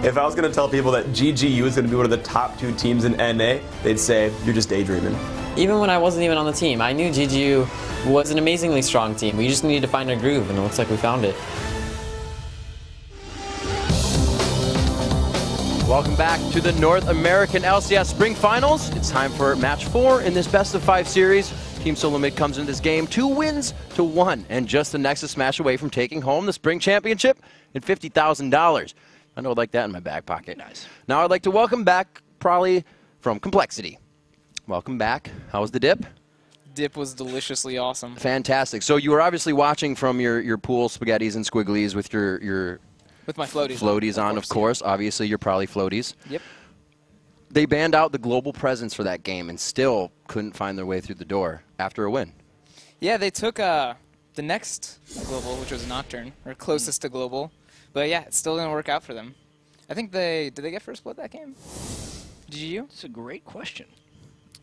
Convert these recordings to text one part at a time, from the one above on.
If I was going to tell people that GGU is going to be one of the top 2 teams in NA, they'd say, you're just daydreaming. Even when I wasn't even on the team, I knew GGU was an amazingly strong team. We just needed to find our groove, and it looks like we found it. Welcome back to the North American LCS Spring Finals. It's time for Match 4 in this best-of-5 series. Team Solomid comes into this game 2 wins to 1, and just the Nexus smash away from taking home the Spring Championship and $50,000. I know I'd like that in my back pocket. Nice. Now I'd like to welcome back Prolly from Complexity. Welcome back. How was the dip? Dip was deliciously awesome. Fantastic. So you were obviously watching from your pool spaghettis and squigglies with your with my floaties. Floaties on, of course. Yeah. Obviously, your Prolly floaties. Yep. They banned out the global presence for that game and still couldn't find their way through the door after a win. Yeah, they took the next global, which was Nocturne, or closest to global. But yeah, it still didn't work out for them. I think did they get first blood that game? GGU? That's a great question.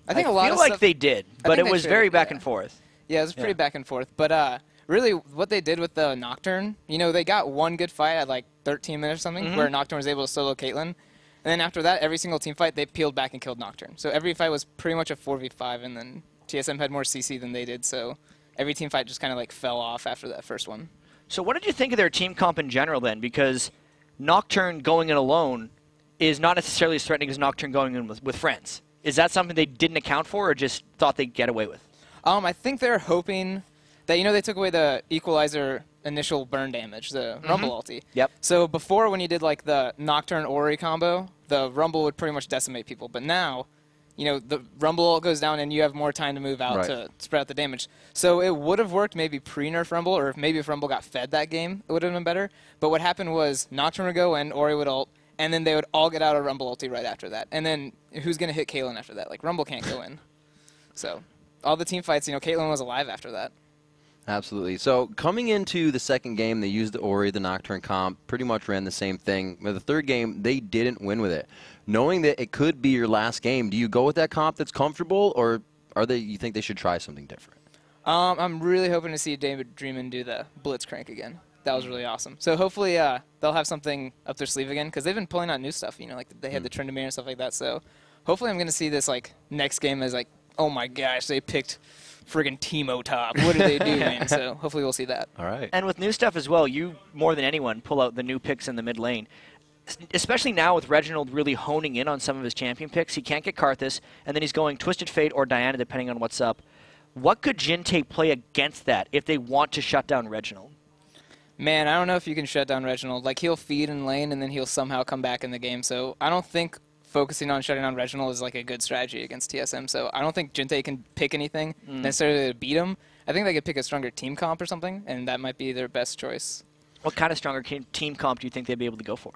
I think I a lot feel of like stuff, they did, but it was very back and forth. Yeah, it was pretty back and forth. But really, what they did with the Nocturne, you know, they got one good fight at like 13 minutes or something, where Nocturne was able to solo Caitlyn. And then after that, every single team fight, they peeled back and killed Nocturne. So every fight was pretty much a 4v5, and then TSM had more CC than they did, so every team fight just kind of like fell off after that first one. So what did you think of their team comp in general then? Because Nocturne going in alone is not necessarily as threatening as Nocturne going in with friends. Is that something they didn't account for or just thought they'd get away with? I think they're hoping that, you know, they took away the equalizer initial burn damage, the Rumble ulti. Yep. So before, when you did like the Nocturne Ori combo, the Rumble would pretty much decimate people. But now, you know, the Rumble ult goes down and you have more time to move out to spread out the damage. So it would have worked maybe pre-nerf Rumble, or maybe if Rumble got fed that game, it would have been better. But what happened was Nocturne would go in, Ori would ult, and then they would all get out of Rumble ulti right after that. And then who's going to hit Caitlyn after that? Like, Rumble can't go in. So all the team fights, you know, Caitlyn was alive after that. Absolutely. So coming into the second game, they used the Ori, the Nocturne comp, pretty much ran the same thing. With the third game, they didn't win with it. Knowing that it could be your last game, do you go with that comp that's comfortable, or you think they should try something different? I'm really hoping to see David Dreamin do the Blitzcrank again. That was really awesome. So hopefully they'll have something up their sleeve again, because they've been pulling out new stuff. You know, like they had the Tryndamere and stuff like that. So hopefully I'm going to see this like next game as like, oh my gosh, they picked friggin' Teemo top. What are they doing? So hopefully we'll see that. All right. And with new stuff as well, you more than anyone pull out the new picks in the mid lane. Especially now with Reginald really honing in on some of his champion picks. He can't get Karthus, and then he's going Twisted Fate or Diana depending on what's up. What could Jinte play against that if they want to shut down Reginald? Man, I don't know if you can shut down Reginald. Like, he'll feed in lane, and then he'll somehow come back in the game. So I don't think focusing on shutting down Reginald is like a good strategy against TSM. So I don't think Jinte can pick anything necessarily to beat him. I think they could pick a stronger team comp or something, and that might be their best choice. What kind of stronger team comp do you think they'd be able to go for?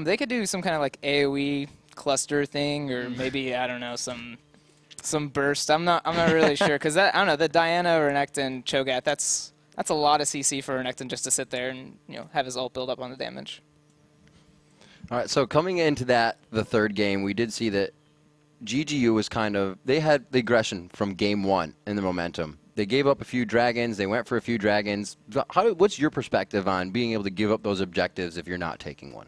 They could do some kind of like AoE cluster thing, or maybe, I don't know, some burst. I'm not really sure, because I don't know, the Diana, Renekton, Cho'Gath, that's a lot of CC for Renekton just to sit there and, you know, have his ult build up on the damage. All right, so coming into the third game, we did see that GGU was they had the aggression from game one in the momentum. They gave up a few dragons. They went for a few dragons. What's your perspective on being able to give up those objectives if you're not taking one?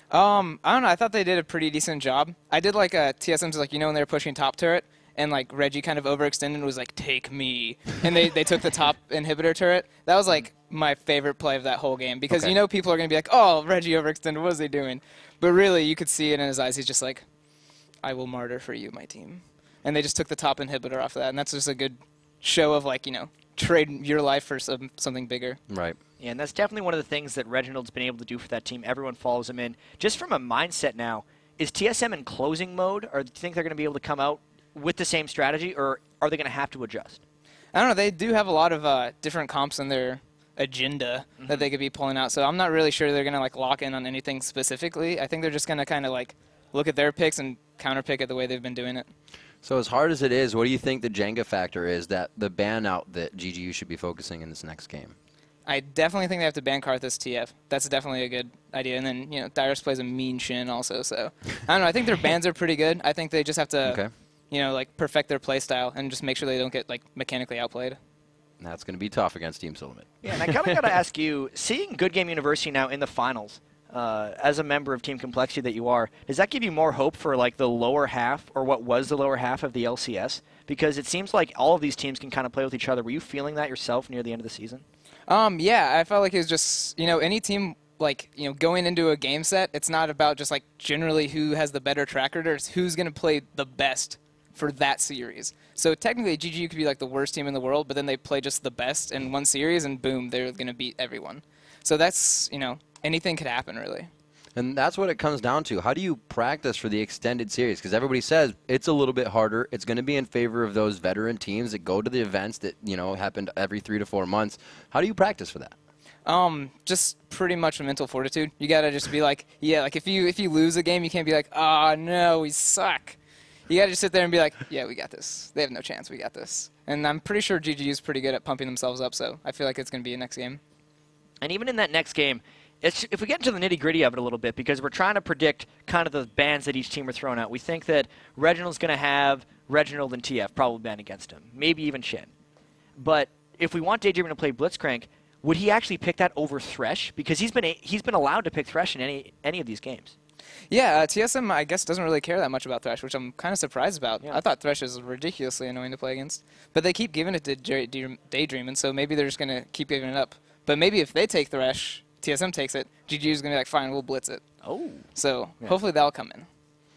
I don't know. I thought they did a pretty decent job. I did like TSM's, like, you know, when they were pushing top turret, and like Reggie kind of overextended and was like, take me. And they took the top inhibitor turret. That was like my favorite play of that whole game, because you know people are going to be like, oh, Reggie overextended, what is he doing? But really, you could see it in his eyes. He's just like, I will martyr for you, my team. And they just took the top inhibitor off of that, and that's just a good show of, like, you know, trade your life for something bigger. Right. Yeah, and that's definitely one of the things that Reginald's been able to do for that team. Everyone follows him in. Just from a mindset now, is TSM in closing mode, or do you think they're going to be able to come out with the same strategy, or are they going to have to adjust? I don't know. They do have a lot of different comps in their agenda that they could be pulling out, so I'm not really sure they're going to like lock in on anything specifically. I think they're just going to kind of like look at their picks and counterpick it the way they've been doing it. So as hard as it is, what do you think the Jenga factor is, that the ban out that GGU should be focusing in this next game? I definitely think they have to ban Karthus TF. That's definitely a good idea. And then, you know, Dyrus plays a mean Shin also, so I don't know. I think their bans are pretty good. I think they just have to, you know, like perfect their play style and just make sure they don't get like mechanically outplayed. That's going to be tough against Team Solomid. Yeah, and I kind of got to ask you, seeing Good Game University now in the finals, as a member of Team Complexity that you are, does that give you more hope for like the lower half, or what was the lower half of the LCS? Because it seems like all of these teams can kind of play with each other. Were you feeling that yourself near the end of the season? Yeah, I felt like it was just, any team, like, going into a game set, it's not about just, like, generally who has the better track record. It's who's going to play the best for that series. So technically, GGU could be, like, the worst team in the world, but then they play just the best in one series, and boom, they're going to beat everyone. So that's, anything could happen, really. And that's what it comes down to. How do you practice for the extended series? Because everybody says it's a little bit harder. It's going to be in favor of those veteran teams that go to the events that, happened every 3 to 4 months. How do you practice for that? Just pretty much mental fortitude. You got to just be like, yeah, like if you lose a game, you can't be like, oh, no, we suck. You got to just sit there and be like, yeah, we got this. They have no chance. We got this. And I'm pretty sure GGU is pretty good at pumping themselves up, so I feel like it's going to be a next game. And even in that next game, if we get into the nitty-gritty of it a little bit, because we're trying to predict kind of the bans that each team are throwing out, we think that Reginald's going to have Reginald and TF probably ban against him, maybe even Shin. But if we want Daydreamer to play Blitzcrank, would he actually pick that over Thresh? Because he's been allowed to pick Thresh in any of these games. Yeah, TSM, I guess, doesn't really care that much about Thresh, which I'm kind of surprised about. Yeah. I thought Thresh was ridiculously annoying to play against. But they keep giving it to Daydream, and so maybe they're just going to keep giving it up. But maybe if they take Thresh, TSM takes it, GGU's going to be like, fine, we'll blitz it. Oh. So hopefully that'll come in.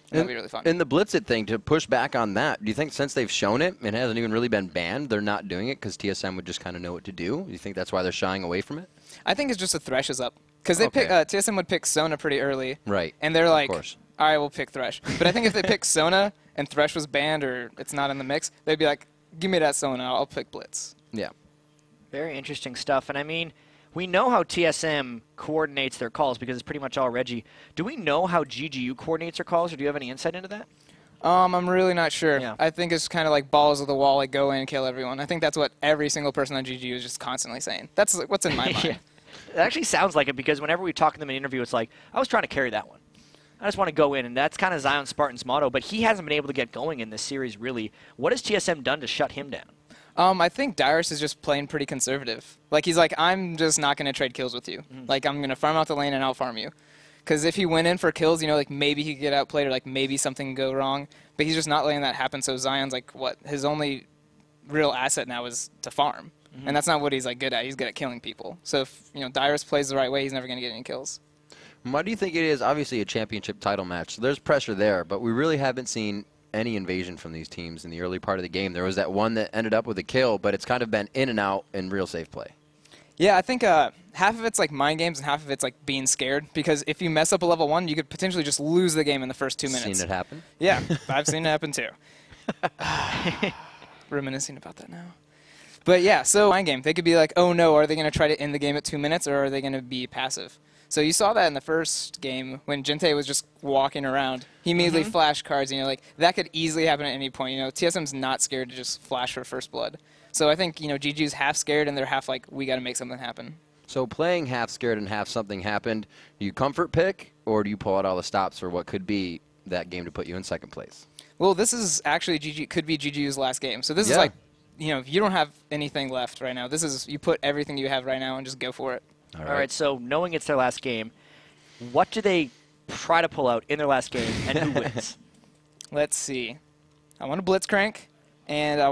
That'll be really fun. And the blitz it thing, to push back on that, do you think since they've shown it, it hasn't even really been banned, they're not doing it because TSM would just kind of know what to do? Do you think that's why they're shying away from it? I think it's just the Thresh is up. Because TSM would pick Sona pretty early. Right. And they're like, all right, we'll pick Thresh. But I think if they pick Sona and Thresh was banned or it's not in the mix, they'd be like, give me that Sona, I'll pick Blitz. Yeah. Very interesting stuff. And I mean, we know how TSM coordinates their calls because it's pretty much all Reggie. Do we know how GGU coordinates their calls, or do you have any insight into that? I'm really not sure. Yeah. I think it's kind of like balls of the wall, like go in and kill everyone. I think that's what every single person on GGU is just constantly saying. That's what's in my mind. Yeah. It actually sounds like it, because whenever we talk to them in an interview, it's like, I was trying to carry that one. I just want to go in, and that's kind of Zion Spartan's motto, but he hasn't been able to get going in this series, really. What has TSM done to shut him down? I think Dyrus is just playing pretty conservative. Like, he's like, I'm just not going to trade kills with you. Like, I'm going to farm out the lane and I'll farm you. Because if he went in for kills, like, maybe he could get outplayed or, like, maybe something could go wrong. But he's just not letting that happen, so Zion's, like, what? His only real asset now is to farm. And that's not what he's, like, good at. He's good at killing people. So if, Dyrus plays the right way, he's never going to get any kills. Why do you think it is? Obviously a championship title match, so there's pressure there, but we really haven't seen any invasion from these teams in the early part of the game. There was that one that ended up with a kill, but it's kind of been in and out in real safe play. Yeah, I think half of it's like mind games and half of it's like being scared, because if you mess up a level 1, you could potentially just lose the game in the first 2 minutes. Seen it happen? Yeah, I've seen it happen too. Reminiscing about that now. But yeah, so mind game. They could be like, oh no, are they going to try to end the game at 2 minutes, or are they going to be passive? So you saw that in the first game when Gente was just walking around. He immediately flashed cards, like that could easily happen at any point. TSM's not scared to just flash for first blood. So I think, GGU's half scared and they're half like, we got to make something happen. So playing half scared and half something happened, do you comfort pick, or do you pull out all the stops for what could be that game to put you in second place? Well, this is actually could be GGU's last game. So this is like, you don't have anything left right now. This is, you put everything you have right now and just go for it. All right, so knowing it's their last game, what do they try to pull out in their last game, and who wins? Let's see. I want a Blitzcrank, and I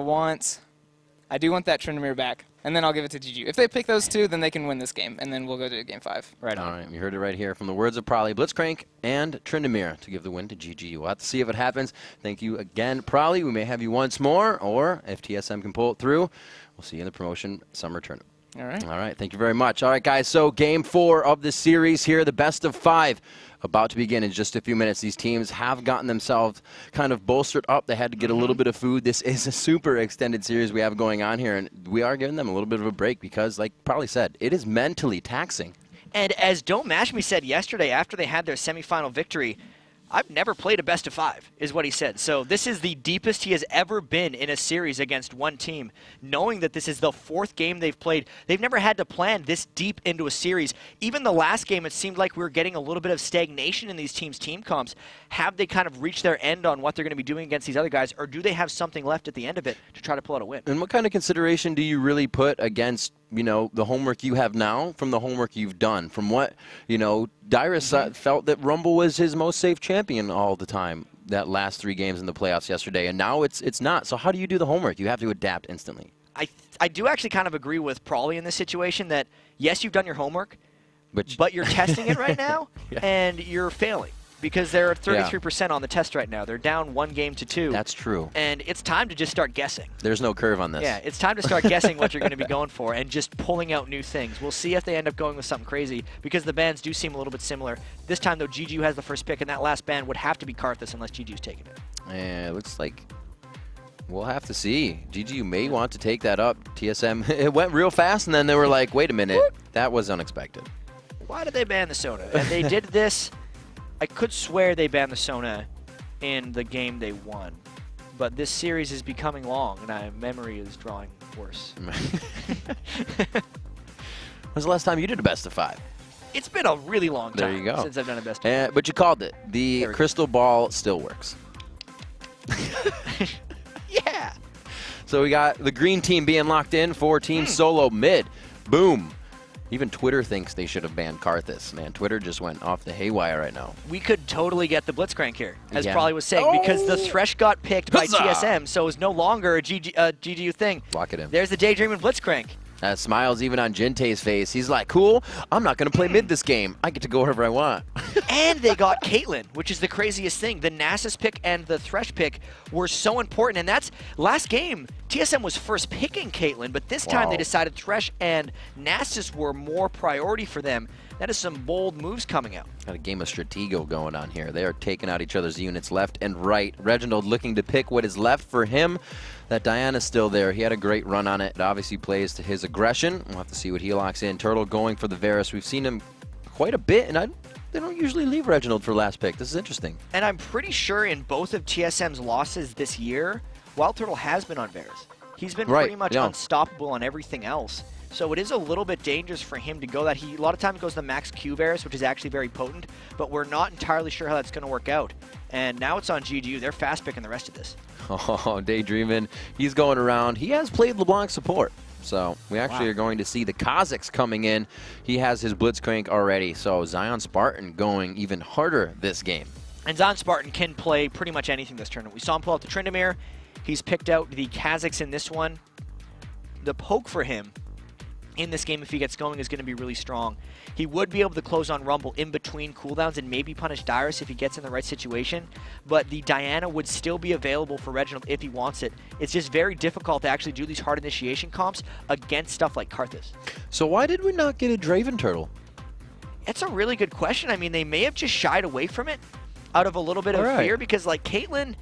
do want that Tryndamere back, and then I'll give it to GGU. If they pick those two, then they can win this game, and then we'll go to Game 5. Right on. All right, you heard it right here from the words of Prolly. Blitzcrank and Tryndamere to give the win to GGU. We'll have to see if it happens. Thank you again, Prolly. We may have you once more, or if TSM can pull it through, we'll see you in the promotion summer tournament. All right. All right. Thank you very much. All right, guys. So Game 4 of the series here, the best of 5, about to begin in just a few minutes. These teams have gotten themselves kind of bolstered up. They had to get a little bit of food. This is a super extended series we have going on here, and we are giving them a little bit of a break because, like Probably said, it is mentally taxing. And as Don't Mash Me said yesterday after they had their semifinal victory, I've never played a best of 5, is what he said. So this is the deepest he has ever been in a series against one team. Knowing that this is the 4th game they've played, they've never had to plan this deep into a series. Even the last game, it seemed like we were getting a little bit of stagnation in these teams' team comps. Have they kind of reached their end on what they're going to be doing against these other guys, or do they have something left at the end of it to try to pull out a win? And what kind of consideration do you really put against you know, the homework you have now from the homework you've done? From what, you know, Dyrus felt that Rumble was his most safe champion all the time, that last 3 games in the playoffs yesterday, and now it's not. So how do you do the homework? You have to adapt instantly. I do actually kind of agree with Prawley in this situation that, yes, you've done your homework, but you're testing it right now, and you're failing. Because they're 33% on the test right now. They're down 1 game to 2. That's true. And it's time to just start guessing. There's no curve on this. Yeah, it's time to start guessing what you're going to be going for and just pulling out new things. We'll see if they end up going with something crazy because the bans do seem a little bit similar. This time, though, GGU has the first pick, and that last ban would have to be Karthus unless GGU's taking it. Yeah, it looks like we'll have to see. GGU may want to take that up. TSM, it went real fast, and then they were like, wait a minute, that was unexpected. Why did they ban the Sona? And they did this. I could swear they banned the Sona in the game they won. But this series is becoming long, and my memory is drawing worse. When's the last time you did a best of 5? It's been a really long time there you go. since I've done a best of 5. But you called it. The crystal ball still works. Yeah. So we got the green team being locked in for Team Solo mid. Boom. Even Twitter thinks they should have banned Karthus. Man, Twitter just went off the haywire right now. We could totally get the Blitzcrank here, as Prawley was saying, because the Thresh got picked by TSM, so it's no longer a GGU thing. Lock it in. There's the Daydreaming Blitzcrank. Smiles even on Jintae's face. He's like, cool, I'm not going to play mid this game. I get to go wherever I want. And they got Caitlyn, which is the craziest thing. The Nasus pick and the Thresh pick were so important, and that's last game. TSM was first picking Caitlyn, but this time they decided Thresh and Nasus were more priority for them. That is some bold moves coming out. Got a game of Stratego going on here. They are taking out each other's units left and right. Reginald looking to pick what is left for him. That Diana's still there. He had a great run on it. It obviously plays to his aggression. We'll have to see what he locks in. Turtle going for the Varus. We've seen him quite a bit, and they don't usually leave Reginald for last pick. This is interesting. And I'm pretty sure in both of TSM's losses this year, Wild Turtle has been on Varus. He's been pretty much unstoppable on everything else. So it is a little bit dangerous for him to go that. He a lot of times goes the max Q Varus, which is actually very potent, but we're not entirely sure how that's going to work out. And now it's on GGU. They're fast picking the rest of this. Oh, Daydreamin'. He's going around. He has played LeBlanc support. So we actually are going to see the Kazakhs coming in. He has his Blitzcrank already. So Zion Spartan going even harder this game. And Zion Spartan can play pretty much anything this tournament. We saw him pull out the Tryndamere. He's picked out the Kazakhs in this one. The poke for him in this game, if he gets going, is going to be really strong. He would be able to close on Rumble in between cooldowns and maybe punish Dyrus if he gets in the right situation, but the Diana would still be available for Reginald if he wants it. It's just very difficult to actually do these hard initiation comps against stuff like Karthus. So why did we not get a Draven Turtle? It's a really good question. I mean, they may have just shied away from it out of a little bit of fear, because like Caitlyn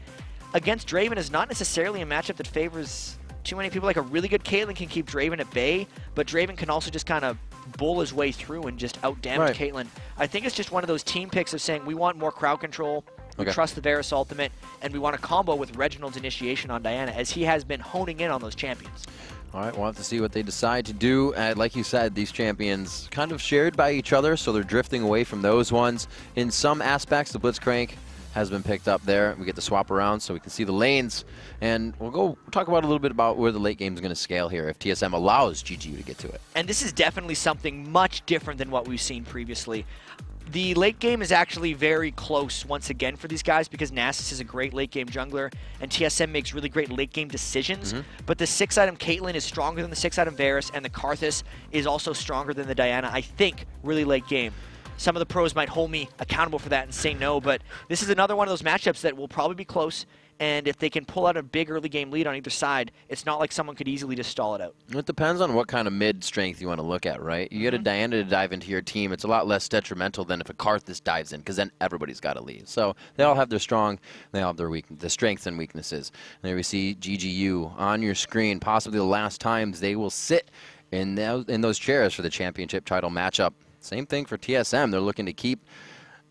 against Draven is not necessarily a matchup that favors too many people. Like a really good Caitlyn can keep Draven at bay, but Draven can also just kind of bull his way through and just out-damage Caitlyn. I think it's just one of those team picks of saying we want more crowd control, we trust the Varus ultimate, and we want a combo with Reginald's initiation on Diana, as he has been honing in on those champions. All right, we'll have to see what they decide to do. Like you said, these champions kind of shared by each other, so they're drifting away from those ones. In some aspects, the Blitzcrank has been picked up there. We get to swap around so we can see the lanes. And we'll talk about a little bit about where the late game is going to scale here if TSM allows GGU to get to it. And this is definitely something much different than what we've seen previously. The late game is actually very close once again for these guys, because Nasus is a great late game jungler and TSM makes really great late game decisions. But the 6-item Caitlyn is stronger than the 6-item Varus, and the Karthus is also stronger than the Diana, I think, really late game. Some of the pros might hold me accountable for that and say no, but this is another one of those matchups that will probably be close, and if they can pull out a big early game lead on either side, it's not like someone could easily just stall it out. It depends on what kind of mid strength you want to look at, right? You get a Diana to dive into your team, it's a lot less detrimental than if a Karthus dives in, because then everybody's got to leave. So they all have their strong, they all have their the strengths and weaknesses. And there we see GGU on your screen, possibly the last times they will sit in those chairs for the championship title matchup. Same thing for TSM. They're looking to keep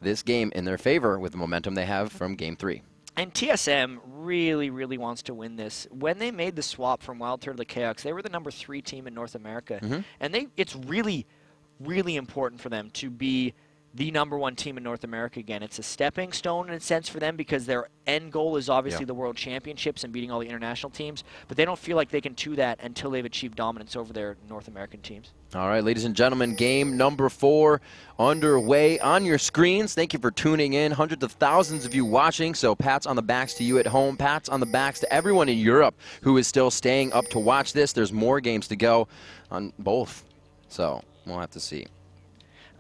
this game in their favor with the momentum they have from Game 3. And TSM really, really wants to win this. When they made the swap from Wild Turtle to KX, they were the #3 team in North America. And it's really, really important for them to be the #1 team in North America again. It's a stepping stone in a sense for them because their end goal is obviously the World Championships and beating all the international teams, but they don't feel like they can do that until they've achieved dominance over their North American teams. All right, ladies and gentlemen, game number 4 underway on your screens. Thank you for tuning in. Hundreds of thousands of you watching, so pats on the backs to you at home. Pats on the backs to everyone in Europe who is still staying up to watch this. There's more games to go on both, so we'll have to see.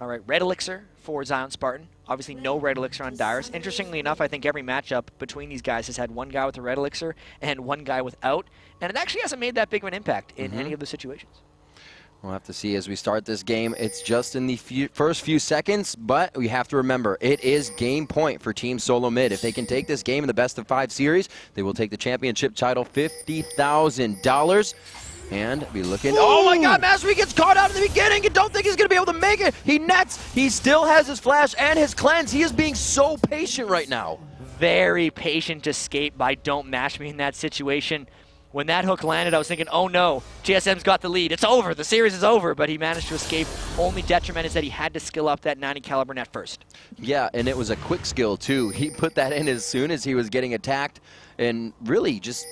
All right, Red Elixir for Zion Spartan. Obviously no Red Elixir on Dyrus. Interestingly enough, I think every matchup between these guys has had one guy with a Red Elixir and one guy without, and it actually hasn't made that big of an impact in any of the situations. We'll have to see as we start this game. It's just in the first few seconds, but we have to remember, it is game point for Team Solo Mid. If they can take this game in the best-of-5 series, they will take the championship title, $50,000. And be looking. Oh my God, Mastery gets caught out in the beginning. You don't think he's going to be able to make it. He nets. He still has his flash and his cleanse. He is being so patient right now. Very patient escape by Don't Mash Me in that situation. When that hook landed, I was thinking, oh no, TSM's got the lead. It's over. The series is over. But he managed to escape. Only detriment is that he had to skill up that 90 caliber net first. Yeah, and it was a quick skill too. He put that in as soon as he was getting attacked, and really just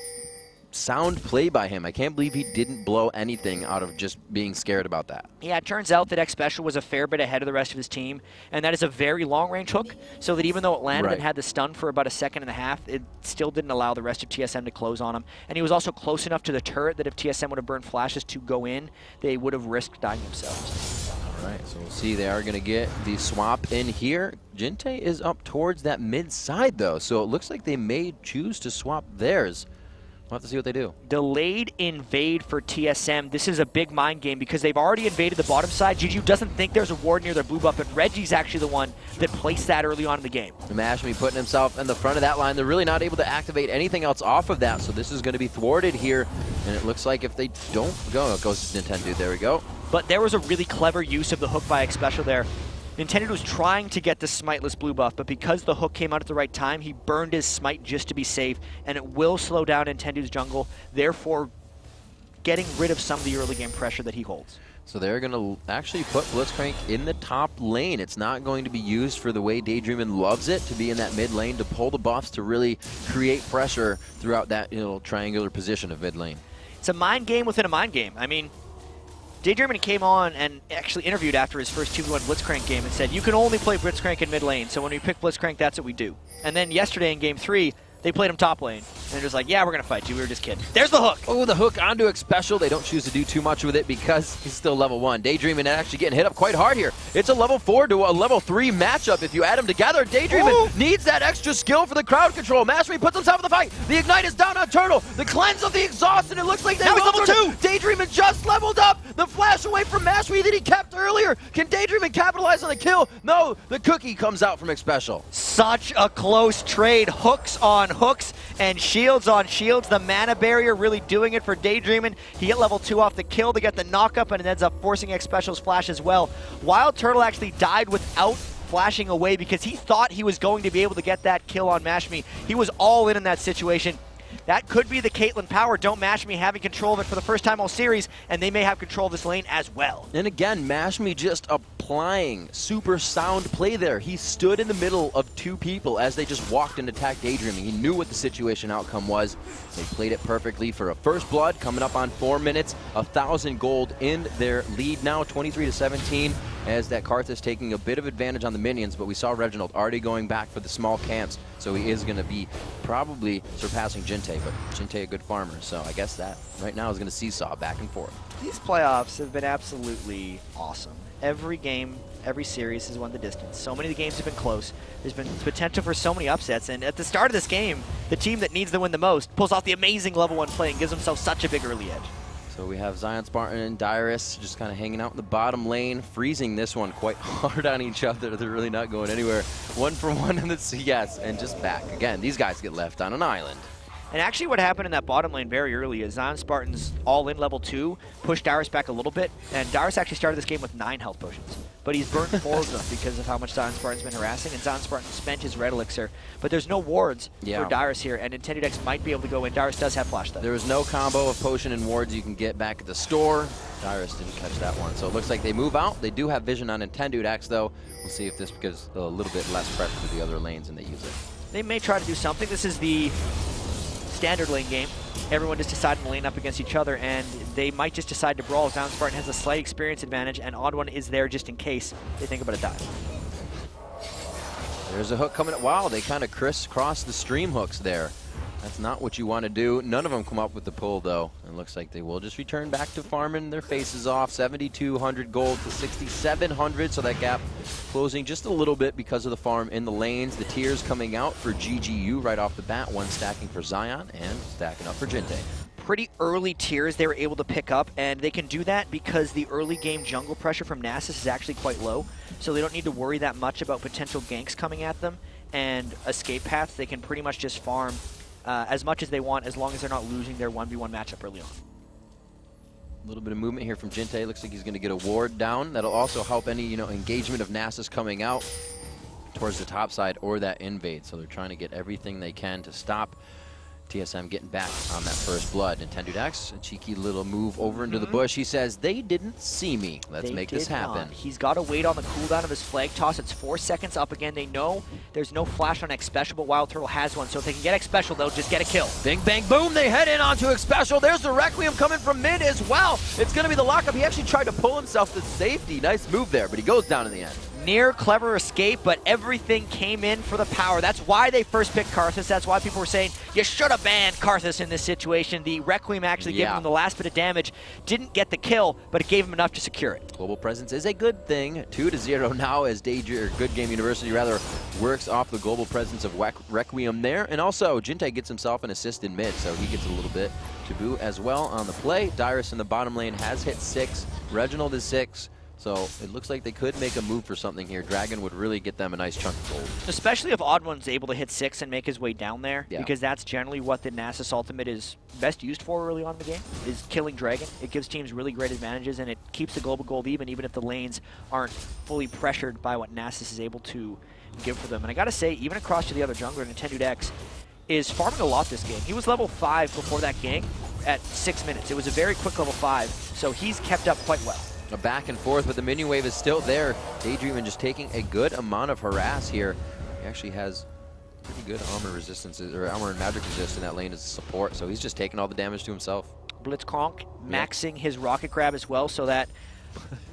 sound play by him. I can't believe he didn't blow anything out of just being scared about that. Yeah, it turns out that X Special was a fair bit ahead of the rest of his team, and that is a very long-range hook, so that even though it landed and had the stun for about a second and a half, it still didn't allow the rest of TSM to close on him. And he was also close enough to the turret that if TSM would have burned flashes to go in, they would have risked dying themselves. All right, so we'll see. They are going to get the swap in here. Jinte is up towards that mid side, though, so it looks like they may choose to swap theirs. We'll have to see what they do. Delayed invade for TSM. This is a big mind game because they've already invaded the bottom side. GGU doesn't think there's a ward near their blue buff, but Reggie's actually the one that placed that early on in the game. Mashmi putting himself in the front of that line. They're really not able to activate anything else off of that, so this is going to be thwarted here. And it looks like if they don't go, it goes to Nintendo. There we go. But there was a really clever use of the hook by X Special there. Nintendo was trying to get the smiteless blue buff, but because the hook came out at the right time, he burned his smite just to be safe, and it will slow down Nintendo's jungle, therefore getting rid of some of the early game pressure that he holds. So they're going to actually put Blitzcrank in the top lane. It's not going to be used for the way Daydreamin loves it, to be in that mid lane, to pull the buffs, to really create pressure throughout that triangular position of mid lane. It's a mind game within a mind game. I mean, Daydreamin came on and actually interviewed after his first 2v1 Blitzcrank game and said, you can only play Blitzcrank in mid lane, so when we pick Blitzcrank, that's what we do. And then yesterday in game 3, they played him top lane. And they're just like, yeah, we're going to fight you. We were just kidding. There's the hook. Oh, the hook onto X Special. They don't choose to do too much with it because he's still level 1. Daydreamin actually getting hit up quite hard here. It's a level 4 to a level 3 matchup. If you add them together, Daydreamin needs that extra skill for the crowd control. Mastery puts himself in the fight. The Ignite is down on Turtle. The cleanse of the exhaust, and it looks like they level 2. Daydreamin just leveled up. The flash away from Mastery that he kept earlier. Can Daydreamin capitalize on the kill? No, the cookie comes out from X Special. Such a close trade. Hooks on hooks and shields on shields. The mana barrier really doing it for Daydreamin. He hit level 2 off the kill to get the knock-up, and it ends up forcing X Special's flash as well. Wild Turtle actually died without flashing away because he thought he was going to be able to get that kill on Mashmi. He was all in that situation. That could be the Caitlyn power. Don't Mash Me having control of it for the first time all series, and they may have control of this lane as well. And again, Mash Me just applying super sound play there. He stood in the middle of 2 people as they just walked and attacked Daydreaming. He knew what the situation outcome was. They played it perfectly for a first blood coming up on 4 minutes. 1,000 gold in their lead now, 23-17, as that Karthus taking a bit of advantage on the minions, but we saw Reginald already going back for the small camps, so he is going to be probably surpassing Jinte, but Jinte a good farmer, so I guess that right now is going to seesaw back and forth. These playoffs have been absolutely awesome. Every game, every series has won the distance. So many of the games have been close. There's been potential for so many upsets, and at the start of this game, the team that needs to win the most pulls off the amazing level 1 play and gives themselves such a big early edge. So we have Zion Spartan and Dyrus just kind of hanging out in the bottom lane, freezing this one quite hard on each other. They're really not going anywhere. 1 for 1 in the CS, and just back. Again, these guys get left on an island. And actually what happened in that bottom lane very early is Zion Spartan's all-in level 2 pushed Dyrus back a little bit, and Dyrus actually started this game with 9 health potions. but he's burned 4 of them because of how much Zion Spartan's been harassing, and Zion Spartan spent his red elixir. But there's no wards for Dyrus here, and Nintendo X might be able to go in. Dyrus does have flash, though. There was no combo of potion and wards you can get back at the store. Dyrus didn't catch that one, so it looks like they move out. They do have vision on Nintendo X, though. We'll see if this gives a little bit less pressure to the other lanes and they use it. They may try to do something. This is the standard lane game. Everyone just decided to lane up against each other, and they might just decide to brawl. Zion Spartan has a slight experience advantage, and Odd One is there just in case they think about a dive. There's a hook coming. Wow, they kind of crisscross the stream hooks there. That's not what you want to do. None of them come up with the pull, though. It looks like they will just return back to farming their faces off. 7,200 gold to 6,700, so that gap closing just a little bit because of the farm in the lanes. The tiers coming out for GGU right off the bat. One stacking for Zion and stacking up for Jinte. Pretty early tiers they were able to pick up, and they can do that because the early game jungle pressure from Nasus is actually quite low, so they don't need to worry that much about potential ganks coming at them and escape paths. They can pretty much just farm as much as they want, as long as they're not losing their 1v1 matchup early on. A little bit of movement here from Jinte. Looks like he's going to get a ward down. That'll also help any engagement of Nasus coming out towards the top side or that invade. So they're trying to get everything they can to stop TSM getting back on that first blood. Nintendo X, a cheeky little move over into the bush. He says, they didn't see me. Let's make this happen. He's got to wait on the cooldown of his flag toss. It's 4 seconds up again. They know there's no flash on X Special, but Wild Turtle has one. So if they can get X Special, they'll just get a kill. Bing, bang, boom. They head in onto X Special. There's the Requiem coming from mid as well. It's going to be the lockup. He actually tried to pull himself to safety. Nice move there, but he goes down in the end. Near clever escape, but everything came in for the power. That's why they first picked Karthus. That's why people were saying, you should have banned Karthus in this situation. The Requiem actually gave him the last bit of damage. Didn't get the kill, but it gave him enough to secure it. Global presence is a good thing. 2-0 now as Good Game University rather works off the global presence of Requiem there. And also, Jinte gets himself an assist in mid, so he gets a little bit to boot as well on the play. Dyrus in the bottom lane has hit 6. Reginald is 6. So it looks like they could make a move for something here. Dragon would really get them a nice chunk of gold. Especially if Odd One's able to hit 6 and make his way down there, because that's generally what the Nasus ultimate is best used for early on in the game, is killing Dragon. It gives teams really great advantages, and it keeps the global gold even if the lanes aren't fully pressured by what Nasus is able to give for them. And I gotta say, even across to the other jungler, Nintendo X is farming a lot this game. He was level 5 before that gank at 6 minutes. It was a very quick level 5, so he's kept up quite well. A back and forth, but the minion wave is still there. Daydreamin just taking a good amount of harass here. He actually has pretty good armor resistances, or armor and magic resist in that lane as support, so he's just taking all the damage to himself. Blitzcrank maxing his rocket grab as well, so that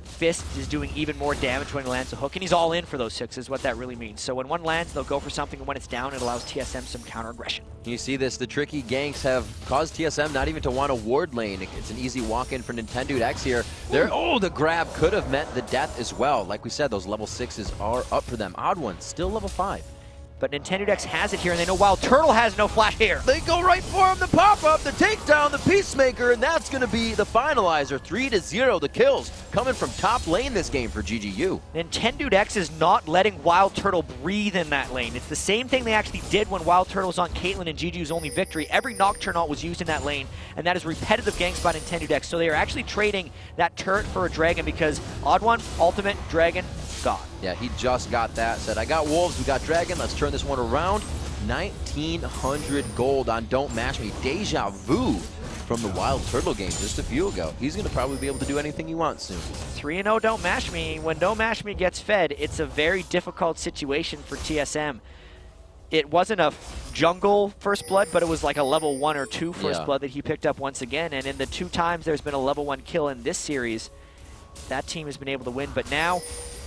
Fist is doing even more damage when he lands a hook, and he's all in for those 6s, what that really means. So when one lands, they'll go for something, and when it's down, it allows TSM some counter aggression. You see this, the tricky ganks have caused TSM not even to want a ward lane. It's an easy walk-in for Nintendo X here. Oh, the grab could have meant the death as well. Like we said, those level 6s are up for them. Odd One, still level 5. But Nintendo X has it here, and they know Wild Turtle has no flash here. They go right for him, the pop-up, the takedown, the Peacemaker, and that's going to be the finalizer. 3-0, the kills coming from top lane this game for GGU. Nintendo X is not letting Wild Turtle breathe in that lane. It's the same thing they actually did when Wild Turtle was on Caitlyn and GGU's only victory. Every Nocturne ult was used in that lane, and that is repetitive ganks by Nintendo X. So they are actually trading that turret for a dragon because Odd One, ultimate, dragon, gone. Yeah, he just got that. Said, I got wolves, we got dragon, let's turn this one around. 1,900 gold on Don't Mash Me. Deja vu from the Wild Turtle game just a few ago. He's going to probably be able to do anything he wants soon. 3-0 Don't Mash Me. When Don't Mash Me gets fed, it's a very difficult situation for TSM. It wasn't a jungle first blood, but it was like a level 1 or 2 first blood that he picked up once again. And in the 2 times there's been a level 1 kill in this series, that team has been able to win. But now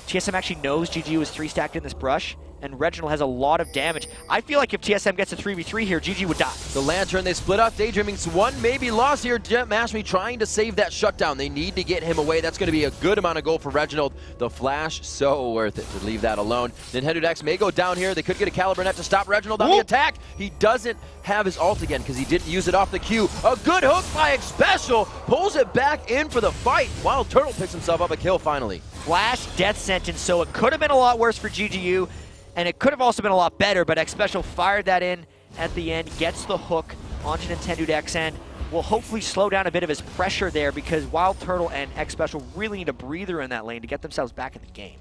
TSM actually knows GGU is 3-stacked in this brush, and Reginald has a lot of damage. I feel like if TSM gets a 3v3 here, GG would die. The Lantern, they split up. Daydreaming's one, maybe lost here. Mashme trying to save that shutdown. They need to get him away. That's going to be a good amount of gold for Reginald. The flash, so worth it to leave that alone. Nintendo X may go down here. They could get a Caliber Net to stop Reginald on the attack. He doesn't have his ult again because he didn't use it off the Q. A good hook by X Special. Pulls it back in for the fight. Wild Turtle picks himself up a kill finally. Flash death sentence, so it could have been a lot worse for GGU. And it could have also been a lot better, but X Special fired that in at the end, gets the hook onto Nintendo X, and will hopefully slow down a bit of his pressure there, because Wild Turtle and X Special really need a breather in that lane to get themselves back in the game.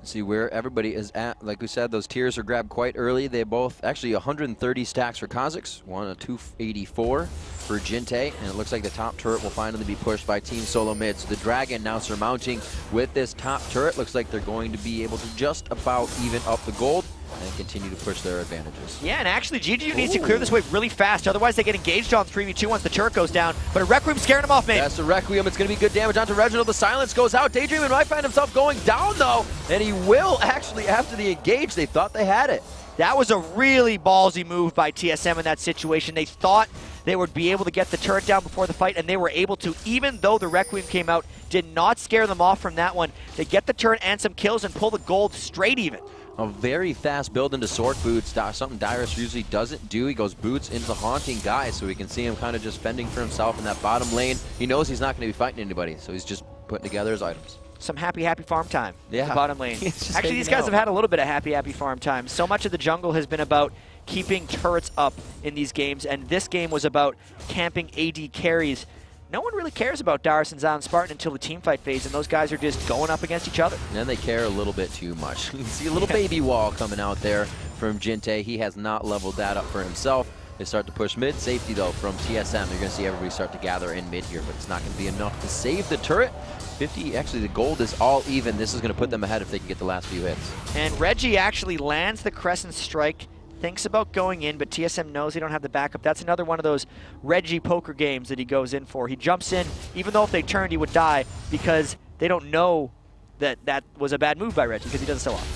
See where everybody is at. Like we said, those tiers are grabbed quite early. They both, actually 130 stacks for Kha'Zix, one a 284 for Jinte, and it looks like the top turret will finally be pushed by Team Solo Mid. So the Dragon now surmounting with this top turret. Looks like they're going to be able to just about even up the gold and continue to push their advantages. Yeah, and actually GGU needs to clear this wave really fast, otherwise they get engaged on 3v2 once the turret goes down. But a Requiem scaring them off, maybe. That's the Requiem. It's going to be good damage onto Reginald. The silence goes out. Daydreamin might find himself going down, though, and he will actually after the engage. They thought they had it. That was a really ballsy move by TSM in that situation. They thought they would be able to get the turret down before the fight, and they were able to, even though the Requiem came out, did not scare them off from that one. They get the turret and some kills and pull the gold straight even. A very fast build into Sword Boots, something Dyrus usually doesn't do. He goes Boots into the Haunting Guy, so we can see him kind of just fending for himself in that bottom lane. He knows he's not going to be fighting anybody, so he's just putting together his items. Some happy farm time in Yeah. the bottom lane. Actually, these guys have had a little bit of happy farm time. So much of the jungle has been about keeping turrets up in these games, and this game was about camping AD carries. No one really cares about Dyrus and Zion Spartan until the teamfight phase, and those guys are just going up against each other. And then they care a little bit too much. You can see a little baby wall coming out there from Jinte. He has not leveled that up for himself. They start to push mid. Safety, though, from TSM. You're going to see everybody start to gather in mid here, but it's not going to be enough to save the turret. 50, actually, the gold is all even. This is going to put them ahead if they can get the last few hits. And Reggie actually lands the Crescent Strike, thinks about going in, but TSM knows they don't have the backup. That's another one of those Reggie poker games that he goes in for. He jumps in, even though if they turned, he would die, because they don't know that that was a bad move by Reggie, because he does it so often.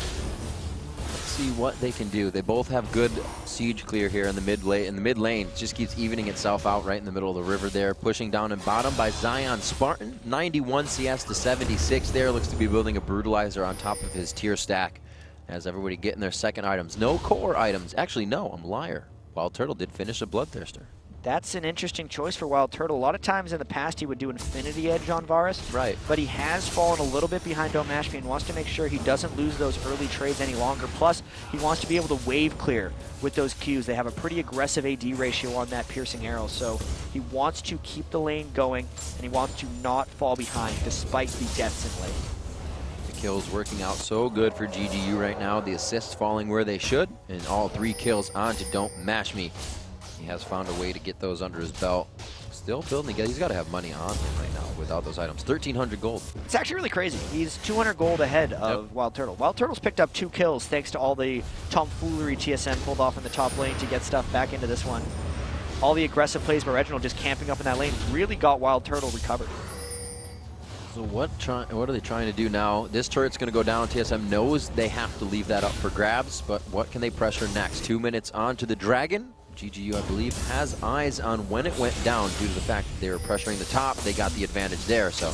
Let's see what they can do. They both have good siege clear here in the mid lane. It just keeps evening itself out right in the middle of the river there. Pushing down in bottom by Zion Spartan. 91 CS to 76 there. Looks to be building a Brutalizer on top of his tier stack. As everybody getting their second items. No core items. Actually, no, I'm a liar. Wild Turtle did finish a Bloodthirster. That's an interesting choice for Wild Turtle. A lot of times in the past he would do Infinity Edge on Varus. Right. But he has fallen a little bit behind Domashpi and wants to make sure he doesn't lose those early trades any longer. Plus, he wants to be able to wave clear with those Qs. They have a pretty aggressive AD ratio on that piercing arrow, so he wants to keep the lane going, and he wants to not fall behind despite the deaths in lane. Kills working out so good for GGU right now. The assists falling where they should, and all 3 kills onto Don't Mash Me. He has found a way to get those under his belt. Still building together. He's got to have money on him right now without those items. 1,300 gold. It's actually really crazy. He's 200 gold ahead of Wild Turtle. Wild Turtle's picked up 2 kills thanks to all the tomfoolery TSM pulled off in the top lane to get stuff back into this one. All the aggressive plays by Reginald just camping up in that lane really got Wild Turtle recovered. So what are they trying to do now? This turret's going to go down. TSM knows they have to leave that up for grabs, but what can they pressure next? 2 minutes on to the Dragon. GGU, I believe, has eyes on when it went down due to the fact that they were pressuring the top. They got the advantage there, so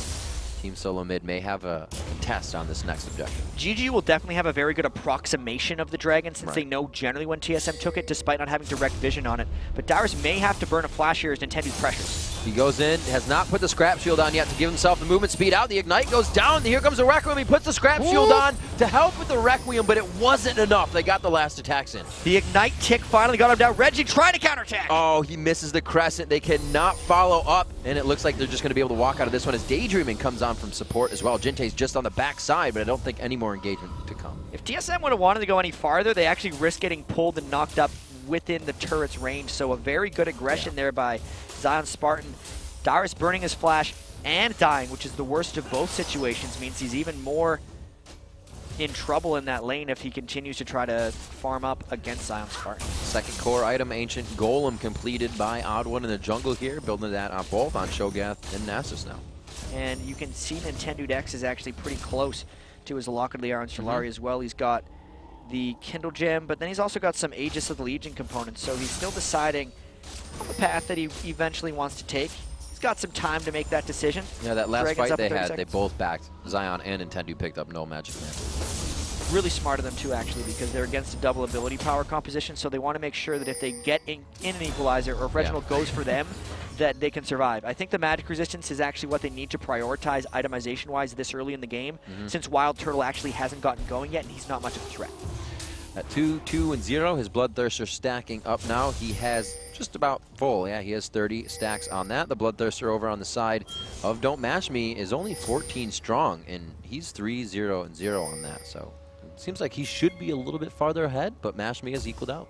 Team Solo Mid may have a contest on this next objective. GGU will definitely have a very good approximation of the Dragon since they know generally when TSM took it despite not having direct vision on it. But Dyrus may have to burn a flash here as Nintendo's pressures. He goes in, has not put the scrap shield on yet to give himself the movement speed out. The Ignite goes down. Here comes the Requiem. He puts the scrap shield on to help with the Requiem, but it wasn't enough. They got the last attacks in. The Ignite tick finally got him down. Reggie trying to counterattack. Oh, he misses the Crescent. They cannot follow up, and it looks like they're just going to be able to walk out of this one as Daydreaming comes on from support as well. Jinte's just on the back side, but I don't think any more engagement to come. If TSM would have wanted to go any farther, they actually risk getting pulled and knocked up within the turret's range. So a very good aggression there by Zion Spartan. Dyrus burning his flash and dying, which is the worst of both situations, means he's even more in trouble in that lane if he continues to try to farm up against Zion Spartan. Second core item, Ancient Golem, completed by Odd1 in the jungle here, building that on both on Shogath and Nasus now. And you can see Nintendo X is actually pretty close to his Locket of the Iron Solari as well. He's got the Kindle Gem, but then he's also got some Aegis of the Legion components, so he's still deciding on the path that he eventually wants to take. He's got some time to make that decision. Yeah, that last Dragon's fight they had, seconds. they both backed. Zion and Nintendo picked up no magic mantle. Really smart of them too, actually, because they're against a double ability power composition, so they want to make sure that if they get in an equalizer, or if Reginald goes for them, that they can survive. I think the magic resistance is actually what they need to prioritize itemization-wise this early in the game, since Wild Turtle actually hasn't gotten going yet, and he's not much of a threat. At 2-2-0, his Bloodthirster stacking up now. He has just about full. Yeah, he has 30 stacks on that. The Bloodthirster over on the side of Don't Mash Me is only 14 strong, and he's 3-0-0 on that. So it seems like he should be a little bit farther ahead, but Mash Me has equaled out.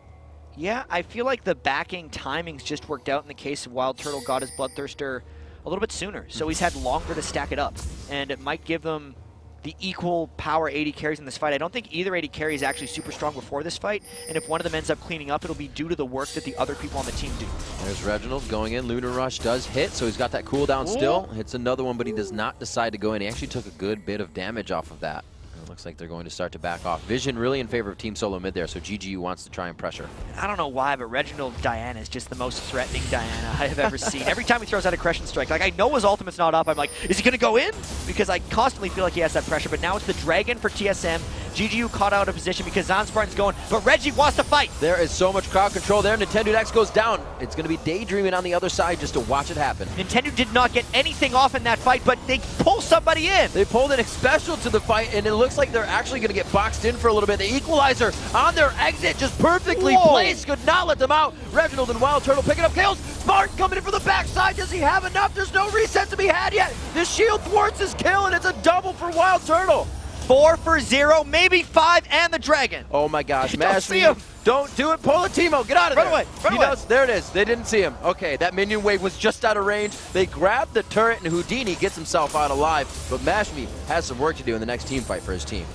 Yeah, I feel like the backing timings just worked out in the case of Wild Turtle got his Bloodthirster a little bit sooner. So he's had longer to stack it up, and it might give them the equal power AD carries in this fight. I don't think either AD carry is actually super strong before this fight, and if one of them ends up cleaning up, it'll be due to the work that the other people on the team do. There's Reginald going in. Lunar Rush does hit, so he's got that cooldown still. Hits another one, but he does not decide to go in. He actually took a good bit of damage off of that. It looks like they're going to start to back off. Vision really in favor of Team Solo mid there, so GGU wants to try and pressure. I don't know why, but Reginald Diana is just the most threatening Diana I have ever seen. Every time he throws out a Crescent Strike, like I know his ultimate's not up, I'm like, is he going to go in? Because I constantly feel like he has that pressure, but now it's the Dragon for TSM. GGU caught out of position because Zonspartan's going, but Reggie wants to fight. There is so much crowd control there. Nintendo X goes down. It's going to be Daydreaming on the other side just to watch it happen. Nintendo did not get anything off in that fight, but they pull somebody in. They pulled an special to the fight, and it looks like they're actually going to get boxed in for a little bit. The equalizer on their exit just perfectly placed. Could not let them out. Reginald and Wild Turtle picking up kills. Spartan coming in for the backside. Does he have enough? There's no reset to be had yet. This shield thwarts his kill, and it's a double for Wild Turtle. 4 for 0, maybe 5, and the Dragon. Oh my gosh, Don't see him. Don't do it. Polatimo, get out of there. Run away, run away. There it is. They didn't see him. Okay, that minion wave was just out of range. They grabbed the turret, and Houdini gets himself out alive. But Mashme has some work to do in the next team fight for his team.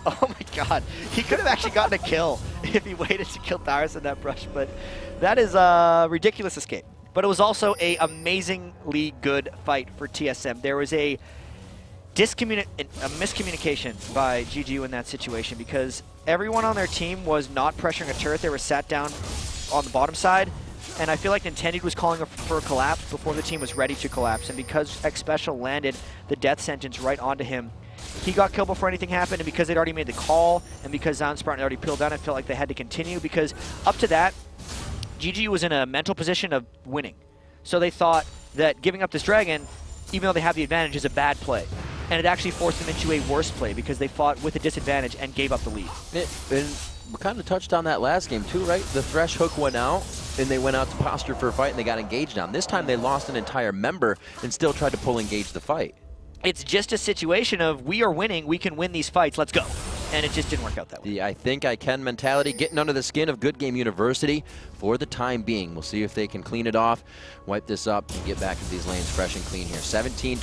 Oh my god, he could have actually gotten a kill if he waited to kill Tyrus in that brush, but that is a ridiculous escape. But it was also an amazingly good fight for TSM. There was a miscommunication by GGU in that situation because everyone on their team was not pressuring a turret. They were sat down on the bottom side, and I feel like Nintendo was calling for a collapse before the team was ready to collapse, and because X Special landed the death sentence right onto him, he got killed before anything happened, and because they'd already made the call, and because Zonspartan had already peeled down, I felt like they had to continue, because up to that, GGU was in a mental position of winning. So they thought that giving up this Dragon, even though they have the advantage, is a bad play. And it actually forced them into a worse play because they fought with a disadvantage and gave up the lead. And we kind of touched on that last game too, right? The Thresh hook went out, and they went out to posture for a fight, and they got engaged on. This time they lost an entire member and still tried to pull engage the fight. It's just a situation of, we are winning, we can win these fights, let's go. And it just didn't work out that way. The I think I can mentality getting under the skin of Good Game University for the time being. We'll see if they can clean it off, wipe this up, and get back into these lanes fresh and clean here. 17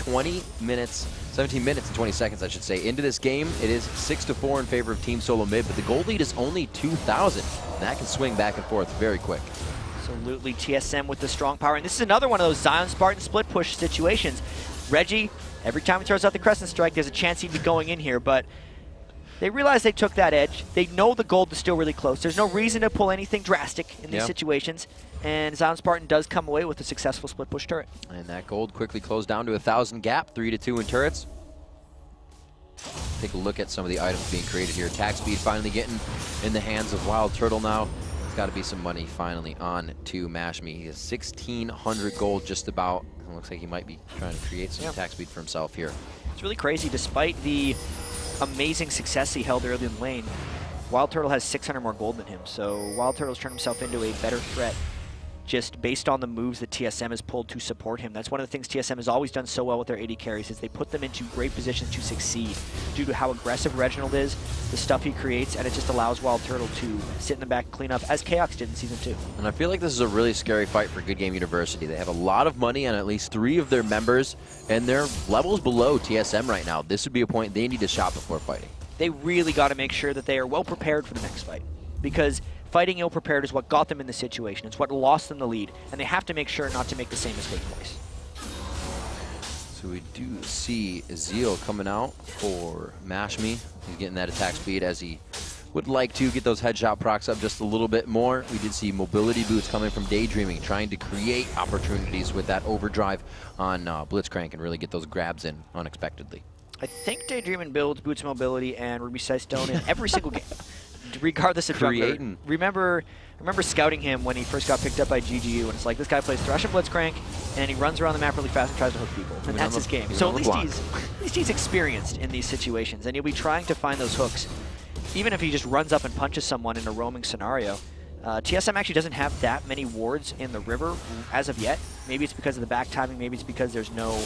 minutes and 20 seconds, I should say, into this game. It is 6-4 in favor of Team Solo Mid, but the gold lead is only 2,000. And that can swing back and forth very quick. Absolutely, TSM with the strong power. And this is another one of those Zion Spartan split push situations. Reggie, every time he throws out the Crescent Strike, there's a chance he'd be going in here, but they realize they took that edge. They know the gold is still really close. There's no reason to pull anything drastic in these situations, and Zion Spartan does come away with a successful split push turret. And that gold quickly closed down to 1,000 gap, 3-2 in turrets. Take a look at some of the items being created here. Attack speed finally getting in the hands of Wild Turtle now. There's got to be some money finally on to Mashme. He has 1,600 gold just about. It looks like he might be trying to create some attack speed for himself here. It's really crazy. Despite the amazing success he held early in the lane, Wild Turtle has 600 more gold than him. So Wild Turtle's turned himself into a better threat just based on the moves that TSM has pulled to support him. That's one of the things TSM has always done so well with their AD carries, is they put them into great positions to succeed due to how aggressive Reginald is, the stuff he creates, and it just allows Wild Turtle to sit in the back and clean up, as Chaos did in Season 2. And I feel like this is a really scary fight for Good Game University. They have a lot of money on at least 3 of their members, and they're levels below TSM right now. This would be a point they need to shop before fighting. They really got to make sure that they are well prepared for the next fight, because fighting ill-prepared is what got them in the situation. It's what lost them the lead, and they have to make sure not to make the same mistake twice. So we do see Zeal coming out for Mashme. He's getting that attack speed as he would like to get those headshot procs up just a little bit more. We did see mobility boots coming from Daydreaming, trying to create opportunities with that overdrive on Blitzcrank and really get those grabs in unexpectedly. I think Daydreaming builds Boots Mobility and Ruby Sightstone in every single game, regardless of creating. Remember scouting him when he first got picked up by GGU, and it's like, this guy plays Thresh and Blitzcrank, and he runs around the map really fast and tries to hook people, and that's his game. So at least he's experienced in these situations, and he'll be trying to find those hooks, even if he just runs up and punches someone in a roaming scenario. TSM actually doesn't have that many wards in the river as of yet. Maybe it's because of the back timing, maybe it's because there's no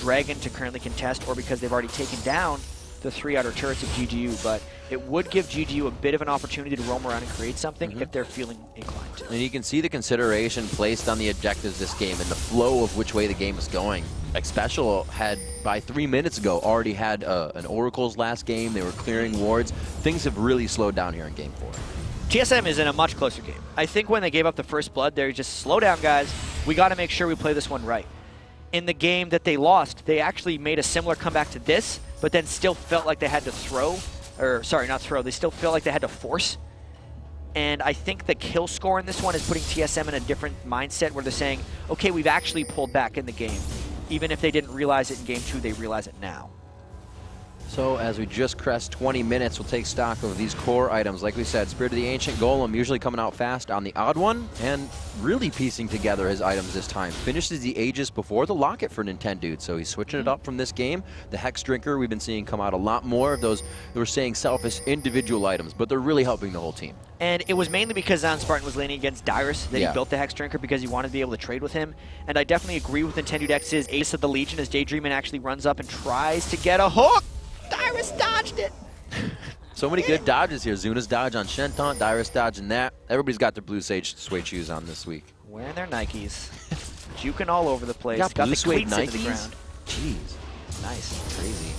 Dragon to currently contest, or because they've already taken down the 3 outer turrets of GGU, but it would give GGU a bit of an opportunity to roam around and create something if they're feeling inclined to. And you can see the consideration placed on the objectives this game and the flow of which way the game is going. Like Special had, by 3 minutes ago, already had an Oracle's last game. They were clearing wards. Things have really slowed down here in Game 4. TSM is in a much closer game. I think when they gave up the first blood, they're just, slow down, guys. We got to make sure we play this one right. In the game that they lost, they actually made a similar comeback to this, but then still felt like they had to throw, or sorry, not throw, they still felt like they had to force. And I think the kill score in this one is putting TSM in a different mindset where they're saying, okay, we've actually pulled back in the game. Even if they didn't realize it in Game 2, they realize it now. So as we just crest 20 minutes, we'll take stock of these core items. Like we said, Spirit of the Ancient Golem usually coming out fast on the odd one, and really piecing together his items this time. Finishes the Aegis before the Locket for Nintendo, so he's switching it up from this game. The Hex Drinker, we've been seeing come out a lot more of those, we're saying selfish individual items, but they're really helping the whole team. And it was mainly because Zion Spartan was laning against Dyrus that he built the Hex Drinker, because he wanted to be able to trade with him. And I definitely agree with Nintendo X's Ace of the Legion as Daydreamin actually runs up and tries to get a hook. Dyrus dodged it. So many good dodges here. Zuna's dodge on Shenton, Dyrus dodging that. Everybody's got their blue suede shoes on this week. Wearing their Nikes. Juking all over the place. Got the suede cleats into the Nikes? ground. Jeez. Nice. Crazy.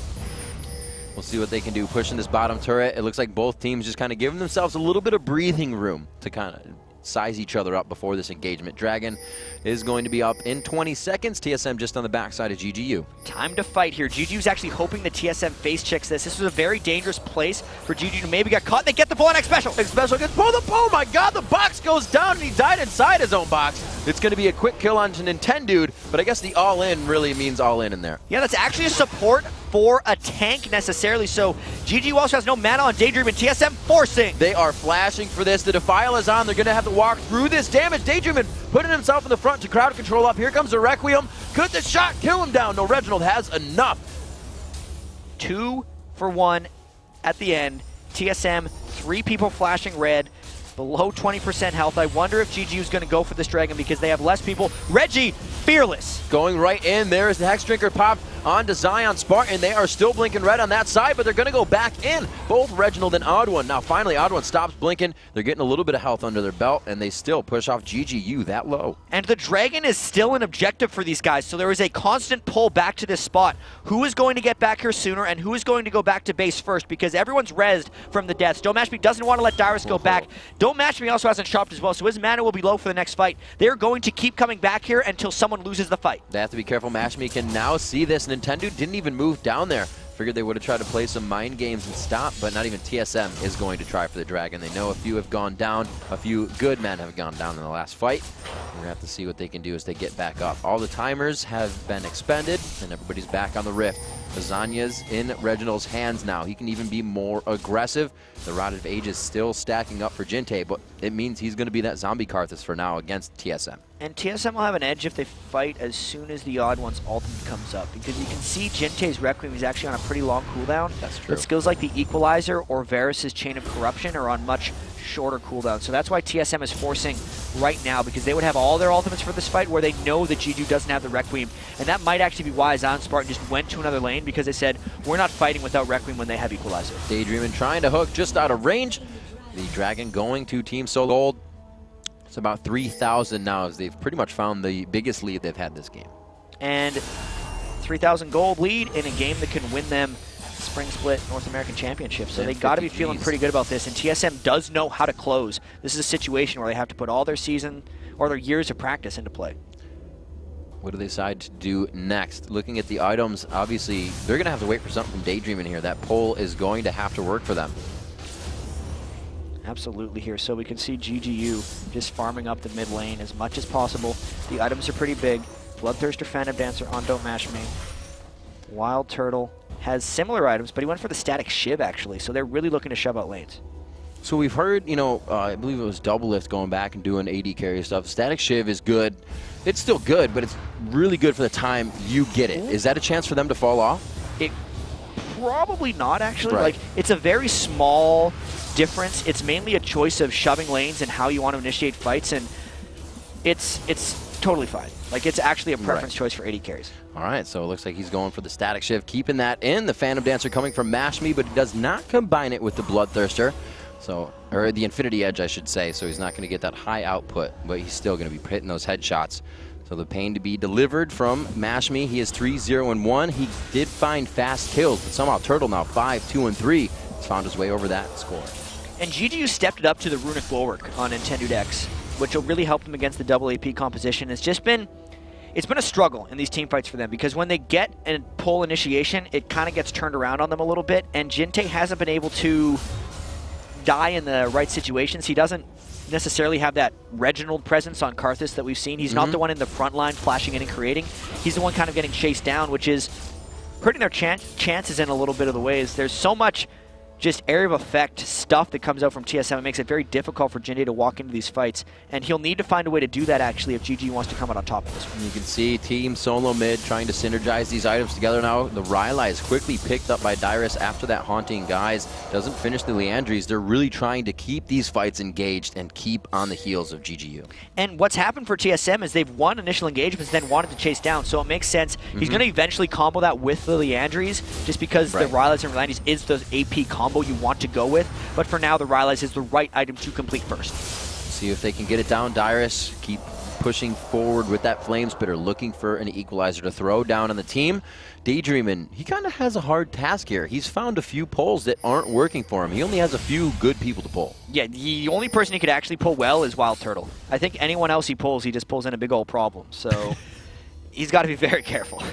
We'll see what they can do pushing this bottom turret. It looks like both teams just kind of giving themselves a little bit of breathing room to kind of size each other up before this engagement. Dragon is going to be up in 20 seconds. TSM just on the backside of GGU. Time to fight here. GGU's actually hoping the TSM face checks this. This was a very dangerous place for GGU to maybe get caught. They get the pull on X Special. X Special gets pulled. Oh my god, the box goes down and he died inside his own box. It's going to be a quick kill on Nintendo, but I guess the all-in really means all-in in there. Yeah, that's actually a support for a tank necessarily. So GGU also has no mana on Daydream, and TSM forcing. They are flashing for this. The Defile is on. They're going to have to walk through this damage. Daydream putting himself in the front to crowd control up. Here comes the Requiem. Could the shot kill him down? No, Reginald has enough. 2 for 1 at the end. TSM, 3 people flashing red. Below 20% health. I wonder if GGU is going to go for this Dragon because they have less people. Reggie, fearless. Going right in. There's the Hex Drinker popped onto Zion Spartan. They are still blinking red on that side, but they're going to go back in. Both Reginald and Odd One. Now, finally, Odd One stops blinking. They're getting a little bit of health under their belt, and they still push off GGU that low. And the Dragon is still an objective for these guys, so there is a constant pull back to this spot. Who is going to get back here sooner, and who is going to go back to base first? Because everyone's rezzed from the deaths. Don't Match Me doesn't want to let Dyrus go back. Don't Match Me also hasn't shopped as well, so his mana will be low for the next fight. They're going to keep coming back here until someone loses the fight. They have to be careful. Match Me can now see this. Nintendo didn't even move down there. Figured they would have tried to play some mind games and stop, but not even TSM is going to try for the Dragon. They know a few have gone down. A few good men have gone down in the last fight. We're going to have to see what they can do as they get back up. All the timers have been expended, and everybody's back on the Rift. Lasagna's in Reginald's hands now. He can even be more aggressive. The Rod of Age is still stacking up for Jinte, but it means he's going to be that zombie Karthus for now against TSM. And TSM will have an edge if they fight as soon as the Odd One's ultimate comes up, because you can see Jinte's Requiem is actually on a pretty long cooldown. That's true. But skills like the Equalizer or Varus' Chain of Corruption are on much shorter cooldown. So that's why TSM is forcing right now, because they would have all their ultimates for this fight where they know that GGU doesn't have the Requiem. And that might actually be why Zion Spartan just went to another lane, because they said, we're not fighting without Requiem when they have Equalizer. Daydreamin trying to hook just out of range. The Dragon going to Team Solo Gold. It's about 3,000 now as they've pretty much found the biggest lead they've had this game. And 3,000 gold lead in a game that can win them Spring Split North American Championship. So they got to be feeling pretty good about this. And TSM does know how to close. This is a situation where they have to put all their season or their years of practice into play. What do they decide to do next? Looking at the items, obviously, they're going to have to wait for something from Daydream in here. That pull is going to have to work for them. Absolutely here. So we can see GGU just farming up the mid lane as much as possible. The items are pretty big. Bloodthirster Phantom Dancer on Don't Mash Me. Wild Turtle has similar items, but he went for the Static Shiv actually, so they're really looking to shove out lanes. So we've heard, you know, I believe it was Double Lift going back and doing AD carry stuff. Static Shiv is good. It's still good, but it's really good for the time you get it. Is that a chance for them to fall off? It probably not actually. Right. Like, it's a very small difference. It's mainly a choice of shoving lanes and how you want to initiate fights, and it's totally fine. Like, it's actually a preference choice for AD carries. All right, so it looks like he's going for the static shift, keeping that in. The Phantom Dancer coming from Mash Me, but he does not combine it with the Bloodthirster. So, or the Infinity Edge, I should say. So he's not going to get that high output, but he's still going to be hitting those headshots. So the pain to be delivered from Mash Me. He is 3-0-1. He did find fast kills, but somehow Turtle now 5-2-3. He's found his way over that score. And GGU stepped it up to the Runic Bulwark on Nintendo X, which will really help them against the double AP composition. It's been a struggle in these team fights for them, because when they get and pull initiation, it kind of gets turned around on them a little bit, and Jinte hasn't been able to die in the right situations. He doesn't necessarily have that Reginald presence on Karthus that we've seen. He's not the one in the front line flashing in and creating. He's the one kind of getting chased down, which is hurting their chances in a little bit of the ways. There's so much just area of effect stuff that comes out from TSM. It makes it very difficult for Jinte to walk into these fights, and he'll need to find a way to do that, actually, if GG wants to come out on top of this one. You can see Team Solo Mid trying to synergize these items together now. The Rylai is quickly picked up by Dyrus after that Haunting Guise. Doesn't finish the Leandries. They're really trying to keep these fights engaged and keep on the heels of GGU. And what's happened for TSM is they've won initial engagements, then wanted to chase down, so it makes sense. He's going to eventually combo that with the Leandries, just because the Rylais and Leandries is the AP combo you want to go with, but for now the Rylais is the right item to complete first. See if they can get it down. Dyrus keep pushing forward with that Flame Spitter, looking for an equalizer to throw down on the team. Daydreamin', he kind of has a hard task here. He's found a few pulls that aren't working for him. He only has a few good people to pull. Yeah, the only person he could actually pull well is Wild Turtle. I think anyone else he pulls, he just pulls in a big old problem, so he's got to be very careful.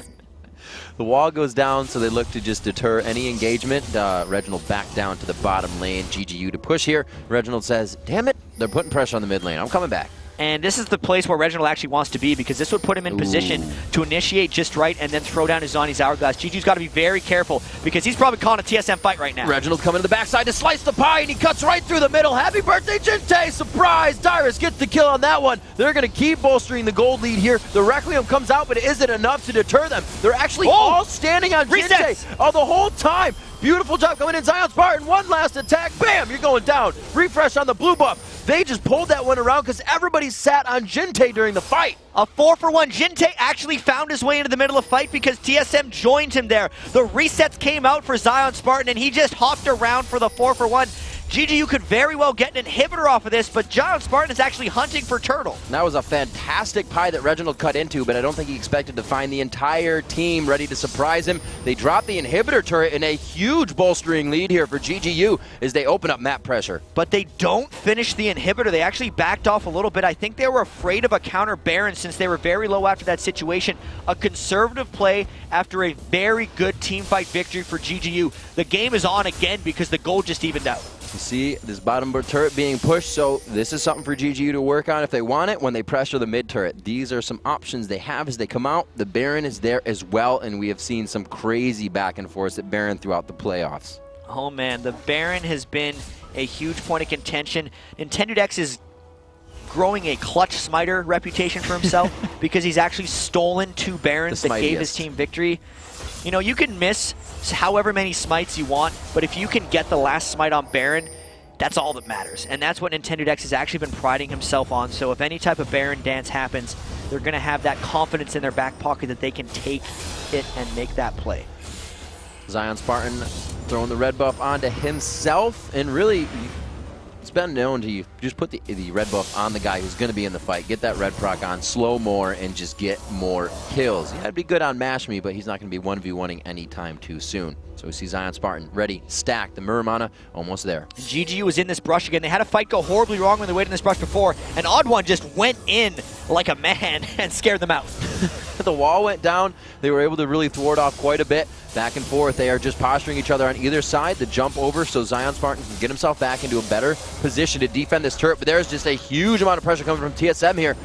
The wall goes down, so they look to just deter any engagement. Reginald back down to the bottom lane. GGU to push here. Reginald says, damn it, they're putting pressure on the mid lane. I'm coming back. And this is the place where Reginald actually wants to be, because this would put him in position to initiate just right and then throw down his Zani's Hourglass. GGU's got to be very careful, because he's probably calling a TSM fight right now. Reginald coming to the backside to slice the pie, and he cuts right through the middle. Happy birthday, Jinte! Surprise! Dyrus gets the kill on that one. They're going to keep bolstering the gold lead here. The Requiem comes out, but it isn't enough to deter them. They're actually all standing on Jinte the whole time. Beautiful job coming in. Zion Spartan, one last attack. Bam! You're going down. Refresh on the blue buff. They just pulled that one around because everybody sat on Jinte during the fight. A 4-for-1. Jinte actually found his way into the middle of the fight because TSM joined him there. The resets came out for Zion Spartan, and he just hopped around for the 4-for-1. GGU could very well get an inhibitor off of this, but Zion Spartan is actually hunting for Turtle. That was a fantastic pie that Reginald cut into, but I don't think he expected to find the entire team ready to surprise him. They dropped the inhibitor turret in a huge bolstering lead here for GGU as they open up map pressure. But they don't finish the inhibitor. They actually backed off a little bit. I think they were afraid of a counter Baron since they were very low after that situation. A conservative play after a very good team fight victory for GGU. The game is on again because the goal just evened out. You see this bottom turret being pushed, so this is something for GGU to work on if they want it when they pressure the mid turret. These are some options they have as they come out. The Baron is there as well, and we have seen some crazy back and forth at Baron throughout the playoffs. Oh man, the Baron has been a huge point of contention. Nintendo X is growing a clutch smiter reputation for himself because he's actually stolen 2 Barons that gave his team victory. You know, you can miss however many smites you want, but if you can get the last smite on Baron, that's all that matters. And that's what Nintendo X has actually been priding himself on. So if any type of Baron dance happens, they're going to have that confidence in their back pocket that they can take it and make that play. Zion Spartan throwing the red buff onto himself, and really, it's been known to you just put the red buff on the guy who's going to be in the fight. Get that red proc on, slow more, and just get more kills. He had to be good on Mash Me, but he's not going to be 1v1ing anytime too soon. So we see Zion Spartan ready, stacked. The Muramana almost there. GGU was in this brush again. They had a fight go horribly wrong when they waited in this brush before, and Odd One just went in like a man and scared them out. The wall went down. They were able to really thwart off quite a bit. Back and forth, they are just posturing each other on either side. The jump over so Zion Spartan can get himself back into a better position to defend this turret, but there's just a huge amount of pressure coming from TSM here.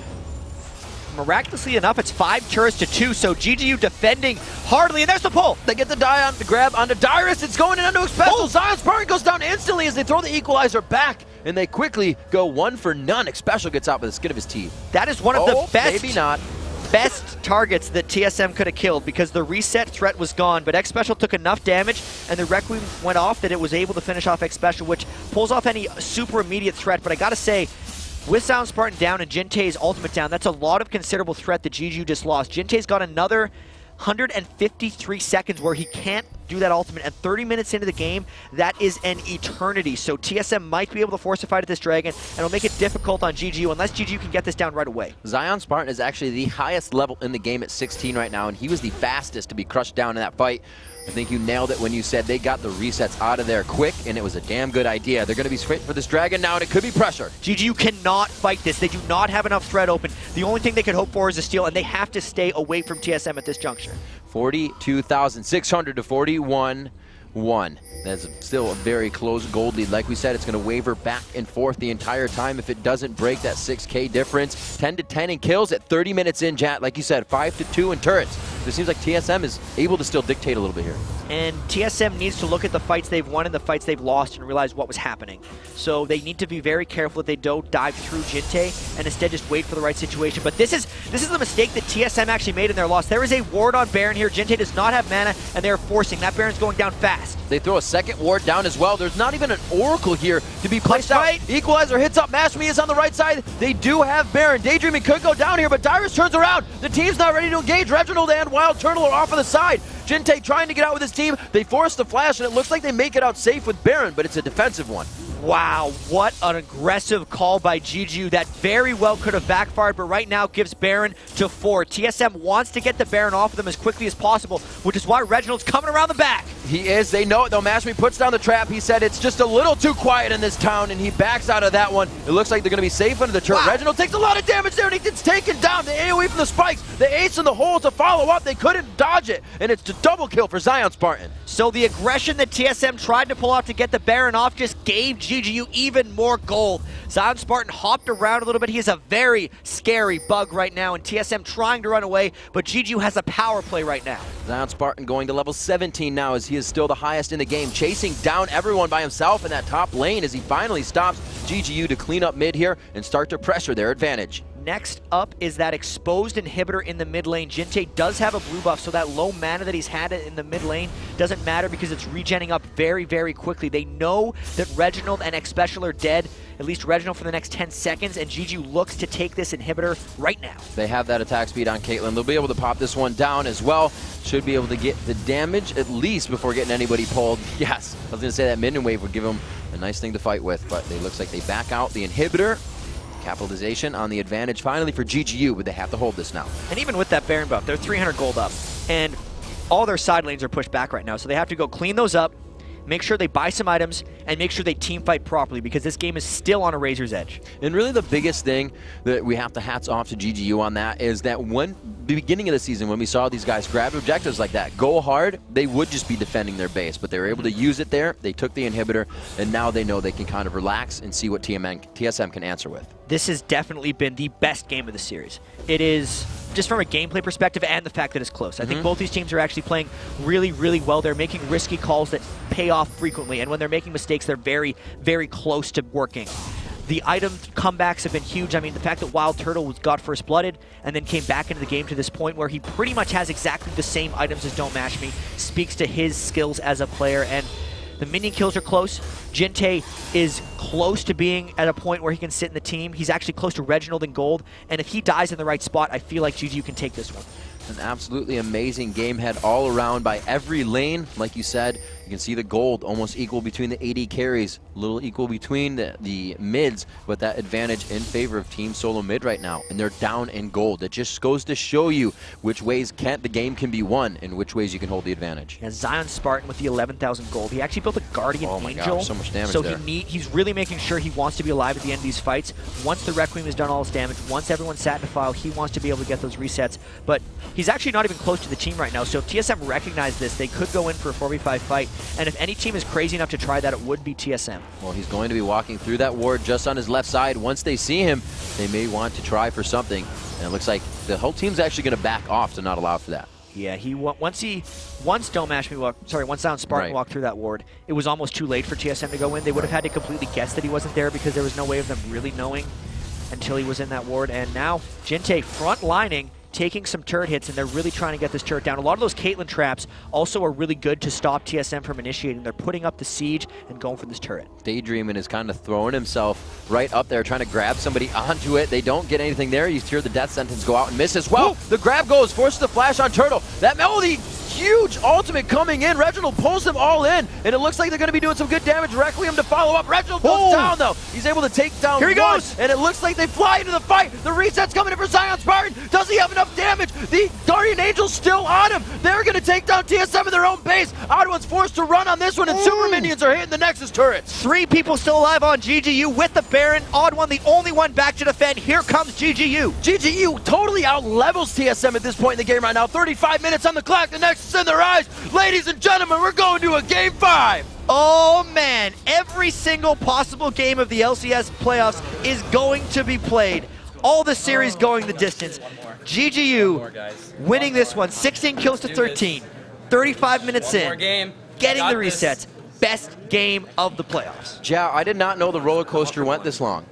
Miraculously enough, it's 5 turrets to 2, so GGU defending hardly, and there's the pull. They get the die on the grab onto Dyrus. It's going in onto Expecto. Zion Spartan goes down instantly as they throw the equalizer back, and they quickly go 1 for none. Expecto gets out with the skin of his teeth. That is one of the best. Maybe not. Best targets that TSM could have killed because the reset threat was gone, but X Special took enough damage and the Requiem went off that it was able to finish off X Special, which pulls off any super immediate threat. But I gotta say, with Sound Spartan down and Jintei's ultimate down, that's a lot of considerable threat that GGU just lost. Jintei's got another 153 seconds where he can't do that ultimate, and 30 minutes into the game, that is an eternity. So TSM might be able to force a fight at this Dragon, and it'll make it difficult on GGU unless GGU can get this down right away. Zion Spartan is actually the highest level in the game at 16 right now, and he was the fastest to be crushed down in that fight. I think you nailed it when you said they got the resets out of there quick, and it was a damn good idea. They're going to be straight for this Dragon now, and it could be pressure. GGU cannot fight this. They do not have enough threat open. The only thing they could hope for is a steal, and they have to stay away from TSM at this juncture. 42,600 to 41-1. That's still a very close gold lead. Like we said, it's going to waver back and forth the entire time if it doesn't break that 6K difference. 10 to 10 in kills at 30 minutes in, Jat. Like you said, 5 to 2 in turrets. It seems like TSM is able to still dictate a little bit here. And TSM needs to look at the fights they've won and the fights they've lost and realize what was happening. So they need to be very careful that they don't dive through Jintei and instead just wait for the right situation. But this is the mistake that TSM actually made in their loss. There is a ward on Baron here. Jintei does not have mana, and they're forcing. That Baron's going down fast. They throw a second ward down as well. There's not even an Oracle here to be placed out. Right. Equalizer hits up. Mash Me is on the right side. They do have Baron. Daydreaming could go down here, but Dyrus turns around. The team's not ready to engage. Reginald and Wild Turtle are off on the side. Jintei trying to get out with his team. They force the flash, and it looks like they make it out safe with Baron, but it's a defensive one. Wow, what an aggressive call by GGU. That very well could have backfired, but right now gives Baron to 4. TSM wants to get the Baron off of them as quickly as possible, which is why Reginald's coming around the back. He is. They know it, though. Mashme puts down the trap. He said it's just a little too quiet in this town, and he backs out of that one. It looks like they're going to be safe under the turret. Wow. Reginald takes a lot of damage there, and he gets taken down. The AoE from the spikes. The ace in the hole to follow up. They couldn't dodge it, and it's a double kill for Zion Spartan. So the aggression that TSM tried to pull off to get the Baron off just gave GGU even more gold. Zion Spartan hopped around a little bit. He is a very scary bug right now, and TSM trying to run away, but GGU has a power play right now. Zion Spartan going to level 17 now as he is still the highest in the game, chasing down everyone by himself in that top lane as he finally stops GGU to clean up mid here and start to pressure their advantage. Next up is that exposed inhibitor in the mid lane. Jintei does have a blue buff, so that low mana that he's had in the mid lane doesn't matter because it's regenning up very, very quickly. They know that Reginald and X Special are dead, at least Reginald for the next 10 seconds, and GGU looks to take this inhibitor right now. They have that attack speed on Caitlyn. They'll be able to pop this one down as well. Should be able to get the damage at least before getting anybody pulled. Yes, I was going to say that minion wave would give them a nice thing to fight with, but it looks like they back out the inhibitor. Capitalization on the advantage finally for GGU, but they have to hold this now. And even with that Baron buff, they're 300 gold up, and all their side lanes are pushed back right now, so they have to go clean those up, make sure they buy some items, and make sure they team fight properly because this game is still on a razor's edge. And really the biggest thing that we have to hats off to GGU on that is that when the beginning of the season, when we saw these guys grab objectives like that, go hard, they would just be defending their base, but they were able to use it there. They took the inhibitor, and now they know they can kind of relax and see what TSM can answer with. This has definitely been the best game of the series. It is, just from a gameplay perspective and the fact that it's close. I think both these teams are actually playing really, really well. They're making risky calls that pay off frequently, and when they're making mistakes, they're very, very close to working. The item comebacks have been huge. I mean, the fact that Wild Turtle got first blooded and then came back into the game to this point where he pretty much has exactly the same items as Don't Mash Me speaks to his skills as a player, and the minion kills are close. Jintei is close to being at a point where he can sit in the team. He's actually close to Reginald in gold, and if he dies in the right spot, I feel like GGU can take this one. An absolutely amazing game head all around by every lane. Like you said, you can see the gold almost equal between the AD carries, a little equal between the mids, but that advantage in favor of Team Solo Mid right now, and they're down in gold. It just goes to show you which ways the game can be won and which ways you can hold the advantage. Yeah, Zion Spartan with the 11,000 gold. He actually built a Guardian Angel. Gosh, so much damage so there. He's really making sure he wants to be alive at the end of these fights. Once the Requiem has done all his damage, once everyone's sat in a file, he wants to be able to get those resets, but he's actually not even close to the team right now, so if TSM recognized this, they could go in for a 4v5 fight, and if any team is crazy enough to try that, it would be TSM. Well, he's going to be walking through that ward just on his left side. Once they see him, they may want to try for something, and it looks like the whole team's actually going to back off to not allow for that. Yeah, once Zion Spartan walked through that ward, it was almost too late for TSM to go in. They would have had to completely guess that he wasn't there because there was no way of them really knowing until he was in that ward, and now Jintei front lining taking some turret hits, and they're really trying to get this turret down. A lot of those Caitlyn traps also are really good to stop TSM from initiating. They're putting up the siege and going for this turret. Daydreaming is kind of throwing himself right up there, trying to grab somebody onto it. They don't get anything there. You hear the death sentence go out and miss as well. The grab goes, forces the flash on Turtle. That Melody, huge ultimate coming in. Reginald pulls them all in, and it looks like they're going to be doing some good damage. Requiem to follow up. Reginald goes down, though. He's able to take down Here he goes. and it looks like they fly into the fight. The reset's coming in for Zion Spartan. Does he have enough damage? The Guardian Angel's still on him. They're going to take down TSM in their own base. Ottawa's forced to run on this one, and Super Minions are hitting the Nexus turrets. 3 people still alive on GGU with the Baron. Odd one, the only one back to defend. Here comes GGU. GGU totally out-levels TSM at this point in the game right now. 35 minutes on the clock, the Nexus in their eyes. Ladies and gentlemen, we're going to a Game 5. Oh man, every single possible game of the LCS playoffs is going to be played. All the series going the distance. GGU winning this one, 16 kills to 13. 35 minutes in, getting the resets. Best game of the playoffs. Yeah, I did not know the roller coaster went this long.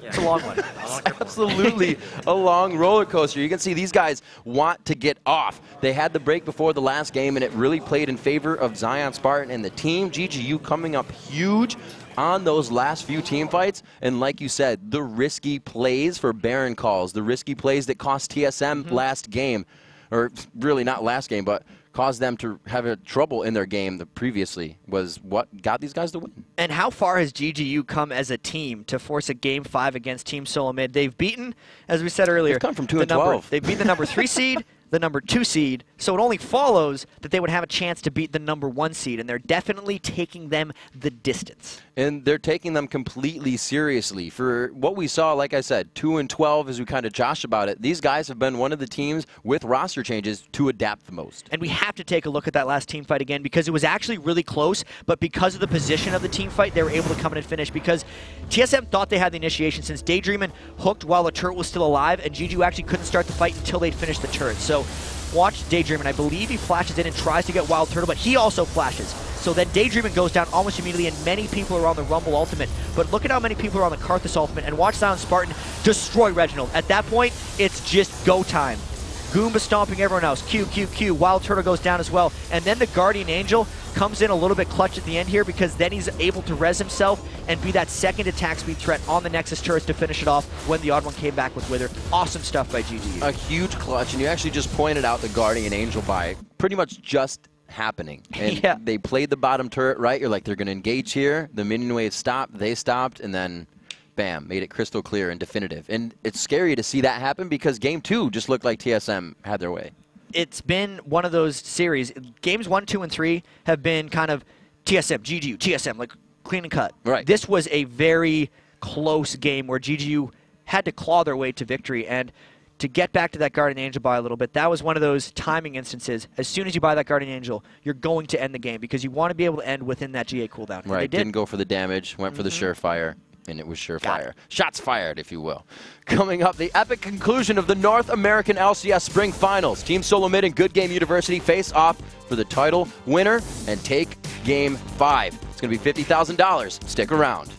It's a long one. It's absolutely a long roller coaster. You can see these guys want to get off. They had the break before the last game, and it really played in favor of Zion Spartan and the team. GGU coming up huge on those last few team fights. And like you said, the risky plays for Baron calls, the risky plays that cost TSM last game, or really not last game, but caused them to have a trouble in their game previously, was what got these guys the win. And how far has GGU come as a team to force a Game 5 against Team Solo Mid? They've beaten, as we said earlier, they've come from 2-12. They've beaten the number 3 seed, the number 2 seed, so it only follows that they would have a chance to beat the number 1 seed, and they're definitely taking them the distance. And they're taking them completely seriously. For what we saw, like I said, 2-12, as we kind of joshed about it, these guys have been one of the teams with roster changes to adapt the most. And we have to take a look at that last team fight again, because it was actually really close, but because of the position of the team fight, they were able to come in and finish, because TSM thought they had the initiation since Daydreamin' hooked while the turret was still alive, and GGU actually couldn't start the fight until they'd finished the turret. So watch Daydreamin'. I believe he flashes in and tries to get Wild Turtle, but he also flashes. So then Daydreamin' goes down almost immediately, and many people are on the Rumble ultimate. But look at how many people are on the Karthus ultimate, and watch Zion Spartan destroy Reginald. At that point, it's just go time. Goomba stomping everyone else. Q. Wild Turtle goes down as well. And then the Guardian Angel comes in a little bit clutch at the end here, because then he's able to res himself and be that second attack speed threat on the Nexus turrets to finish it off when the odd one came back with Wither. Awesome stuff by GGU. A huge clutch, and you actually just pointed out the Guardian Angel by pretty much just happening. And yeah. They played the bottom turret right. You're like, they're going to engage here. The minion wave stopped. They stopped, and then bam, made it crystal clear and definitive. And it's scary to see that happen, because Game 2 just looked like TSM had their way. It's been one of those series. Games 1, 2, and 3 have been kind of TSM, GGU, TSM, like clean and cut. Right. This was a very close game where GGU had to claw their way to victory. And to get back to that Guardian Angel buy a little bit, that was one of those timing instances. As soon as you buy that Guardian Angel, you're going to end the game, because you want to be able to end within that GA cooldown. And Right, they did. didn't go for the damage, went for the surefire. And it was surefire. Shots fired, if you will. Coming up, the epic conclusion of the North American LCS Spring Finals. Team Solo Mid and Good Game University face off for the title winner and take Game 5. It's going to be $50,000. Stick around.